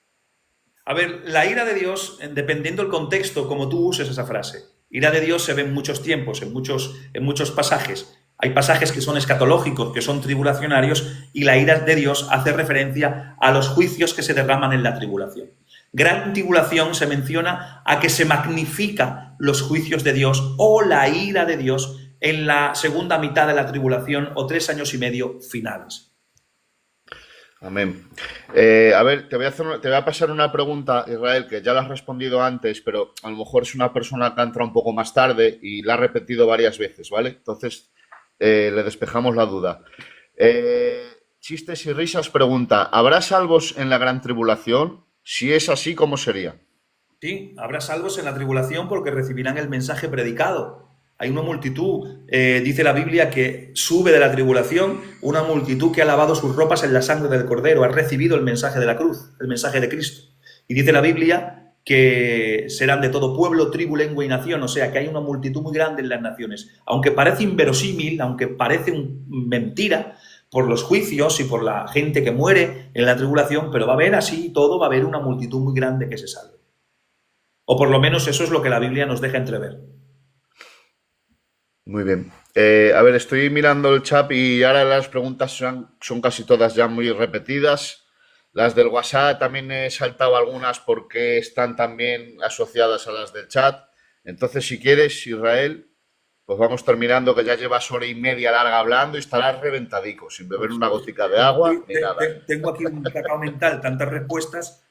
A ver, la ira de Dios, dependiendo del contexto, como tú uses esa frase. Ira de Dios se ve en muchos tiempos, en muchos pasajes. Hay pasajes que son escatológicos, que son tribulacionarios, y la ira de Dios hace referencia a los juicios que se derraman en la tribulación. Gran tribulación se menciona a que se magnifica los juicios de Dios o la ira de Dios en la segunda mitad de la tribulación o 3 años y medio finales. Amén. A ver, te voy a pasar una pregunta, Israel, que ya la has respondido antes, pero a lo mejor es una persona que ha entrado un poco más tarde y la ha repetido varias veces, ¿vale? Entonces, le despejamos la duda. Chistes y risas pregunta, ¿habrá salvos en la gran tribulación? Si es así, ¿cómo sería? Sí, habrá salvos en la tribulación porque recibirán el mensaje predicado. Hay una multitud, dice la Biblia, que sube de la tribulación, una multitud que ha lavado sus ropas en la sangre del Cordero, ha recibido el mensaje de la cruz, el mensaje de Cristo. Y dice la Biblia que serán de todo pueblo, tribu, lengua y nación, o sea que hay una multitud muy grande en las naciones. Aunque parece inverosímil, aunque parece mentira por los juicios y por la gente que muere en la tribulación, pero va a haber así todo, va a haber una multitud muy grande que se salve. O por lo menos eso es lo que la Biblia nos deja entrever. Muy bien. A ver, estoy mirando el chat y ahora las preguntas son casi todas ya muy repetidas. Las del WhatsApp también he saltado algunas porque están también asociadas a las del chat. Entonces, si quieres, Israel, pues vamos terminando, que ya llevas hora y media larga hablando y estarás reventadico, sin beber una gotica de agua ni nada. Tengo aquí un cacao mental, tantas respuestas.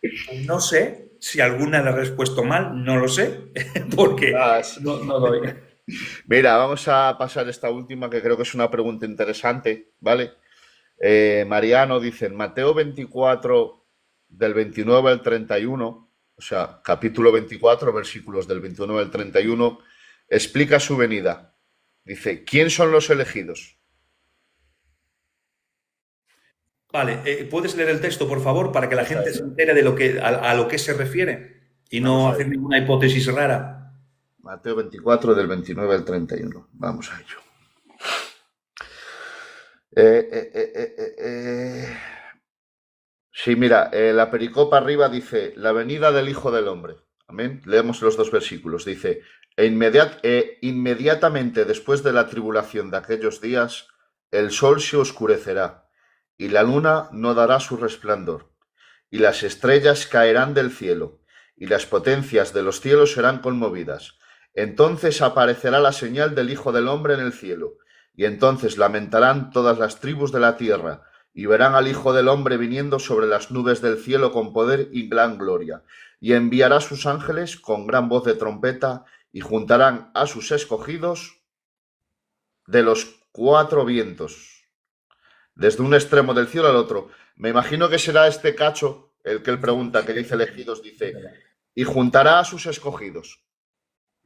No sé si alguna la he respuesto mal, no lo sé, porque no doy. Mira, vamos a pasar esta última, que creo que es una pregunta interesante, ¿vale? Mariano dice, en Mateo 24, del 29 al 31, o sea, capítulo 24, versículos del 29 al 31, explica su venida. Dice, ¿quién son los elegidos? Vale, ¿puedes leer el texto, por favor, para que la Vamos a gente se ello. entere de a lo que se refiere y Vamos no a hacer ello. ninguna hipótesis rara? Mateo 24, del 29 al 31. Vamos a ello. Eh, eh, eh, eh, eh, eh. Sí, mira, la pericopa arriba dice, la venida del Hijo del Hombre. Amén. Leemos los dos versículos. Dice, inmediatamente después de la tribulación de aquellos días, el sol se oscurecerá y la luna no dará su resplandor, y las estrellas caerán del cielo, y las potencias de los cielos serán conmovidas. Entonces aparecerá la señal del Hijo del Hombre en el cielo, y entonces lamentarán todas las tribus de la tierra, y verán al Hijo del Hombre viniendo sobre las nubes del cielo con poder y gran gloria, y enviará a sus ángeles con gran voz de trompeta, y juntarán a sus escogidos de los cuatro vientos, desde un extremo del cielo al otro. Me imagino que será este cacho, el que él pregunta, que dice elegidos, dice, y juntará a sus escogidos.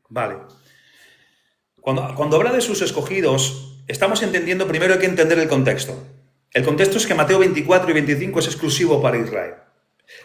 Vale. Cuando habla de sus escogidos, estamos entendiendo, primero hay que entender el contexto. El contexto es que Mateo 24 y 25 es exclusivo para Israel.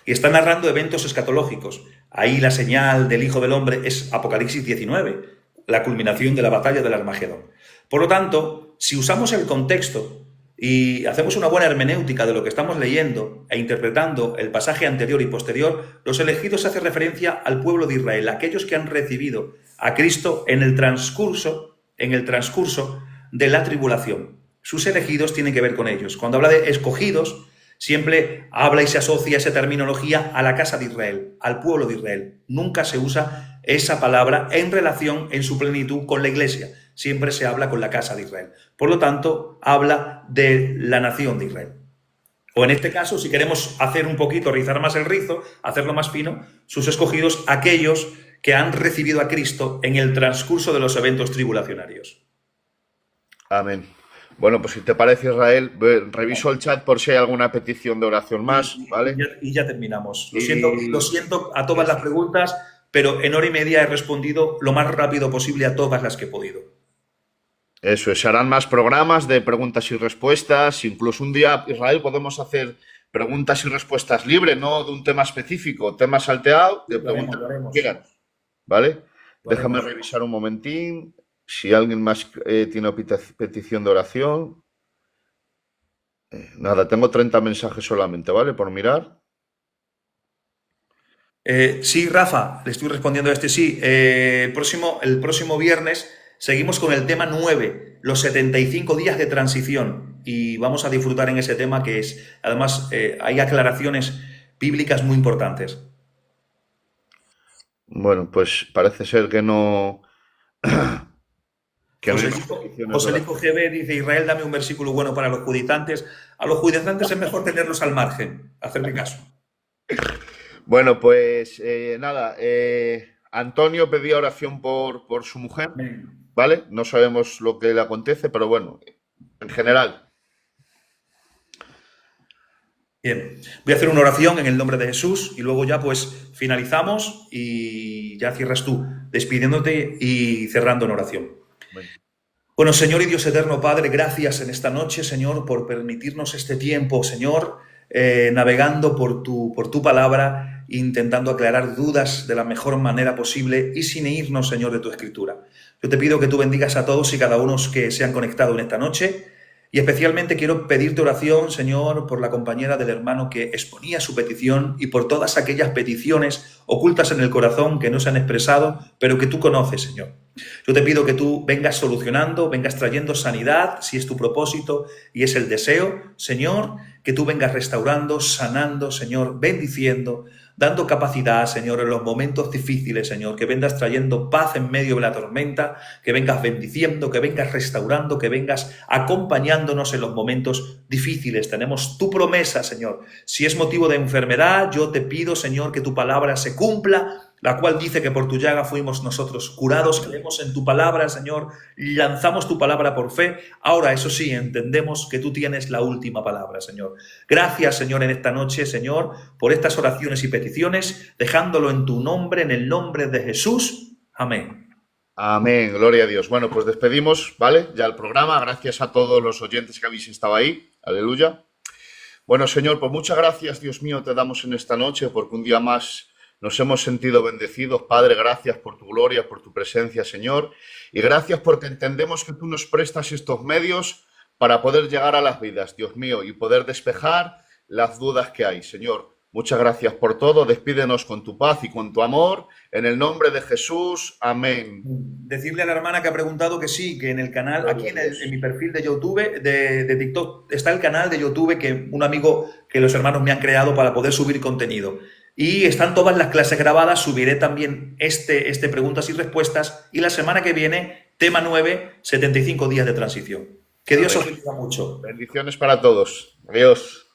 Y está narrando eventos escatológicos. Ahí la señal del Hijo del Hombre es Apocalipsis 19, la culminación de la batalla del Armagedón. Por lo tanto, si usamos el contexto y hacemos una buena hermenéutica de lo que estamos leyendo e interpretando el pasaje anterior y posterior, los elegidos hace referencia al pueblo de Israel, aquellos que han recibido a Cristo en el transcurso de la tribulación. Sus elegidos tienen que ver con ellos. Cuando habla de escogidos, siempre habla y se asocia esa terminología a la casa de Israel, al pueblo de Israel. Nunca se usa esa palabra en relación en su plenitud con la iglesia. Siempre se habla con la casa de Israel. Por lo tanto, habla de la nación de Israel. O en este caso, si queremos hacer un poquito, rizar más el rizo, hacerlo más fino, sus escogidos, aquellos que han recibido a Cristo en el transcurso de los eventos tribulacionarios. Amén. Bueno, pues si te parece, Israel, reviso el chat por si hay alguna petición de oración más, ¿vale? Y ya terminamos. Y Lo siento a todas las preguntas, pero en hora y media he respondido lo más rápido posible a todas las que he podido. eso es, se harán más programas de preguntas y respuestas. Incluso un día, Israel, podemos hacer preguntas y respuestas libres, no de un tema específico, tema salteado, de preguntas que quieran, ¿vale? Déjame revisar un momentín. Si alguien más tiene petición de oración. Nada, tengo 30 mensajes solamente, ¿vale? Por mirar. Sí, Rafa, le estoy respondiendo a este sí. El próximo viernes seguimos con el tema 9, los 75 días de transición. Y vamos a disfrutar en ese tema que es, además, hay aclaraciones bíblicas muy importantes. Bueno, pues parece ser que no. Que no hay más peticiones de José oración. Lico GB dice, Israel, dame un versículo bueno para los judaizantes. A los judaizantes es mejor tenerlos al margen, hacerme caso. Bueno, pues nada, Antonio pedía oración por su mujer, ¿vale? No sabemos lo que le acontece, pero bueno, en general. Bien, voy a hacer una oración en el nombre de Jesús y luego ya pues finalizamos y ya cierras tú, despidiéndote y cerrando en oración. Bueno. Bueno, Señor y Dios eterno, Padre, gracias en esta noche, Señor, por permitirnos este tiempo, Señor, navegando por tu palabra, intentando aclarar dudas de la mejor manera posible y sin irnos, Señor, de tu escritura. Yo te pido que tú bendigas a todos y cada uno que se han conectado en esta noche y especialmente quiero pedirte oración, Señor, por la compañera del hermano que exponía su petición y por todas aquellas peticiones ocultas en el corazón que no se han expresado, pero que tú conoces, Señor. Yo te pido que tú vengas solucionando, vengas trayendo sanidad, si es tu propósito y es el deseo, Señor, que tú vengas restaurando, sanando, Señor, bendiciendo, dando capacidad, Señor, en los momentos difíciles, Señor, que vengas trayendo paz en medio de la tormenta, que vengas bendiciendo, que vengas restaurando, que vengas acompañándonos en los momentos difíciles. Tenemos tu promesa, Señor. Si es motivo de enfermedad, yo te pido, Señor, que tu palabra se cumpla, la cual dice que por tu llaga fuimos nosotros curados. Creemos en tu palabra, Señor, lanzamos tu palabra por fe. Ahora, eso sí, entendemos que tú tienes la última palabra, Señor. Gracias, Señor, en esta noche, Señor, por estas oraciones y peticiones, dejándolo en tu nombre, en el nombre de Jesús. Amén. Amén, gloria a Dios. Bueno, pues despedimos, ¿vale? Ya el programa. Gracias a todos los oyentes que habéis estado ahí. Aleluya. Bueno, Señor, pues muchas gracias, Dios mío, te damos en esta noche porque un día más nos hemos sentido bendecidos. Padre, gracias por tu gloria, por tu presencia, Señor. Y gracias porque entendemos que tú nos prestas estos medios para poder llegar a las vidas, Dios mío, y poder despejar las dudas que hay, Señor. Muchas gracias por todo. Despídenos con tu paz y con tu amor. En el nombre de Jesús. Amén. Decirle a la hermana que ha preguntado que sí, que en el canal, Gloria aquí a Dios. en mi perfil de YouTube, de TikTok, está el canal de YouTube que un amigo que los hermanos me han creado para poder subir contenido. Y están todas las clases grabadas, subiré también este preguntas y respuestas. Y la semana que viene, tema 9, 75 días de transición. Que Dios os Amén. bendiga mucho. Bendiciones para todos. Adiós.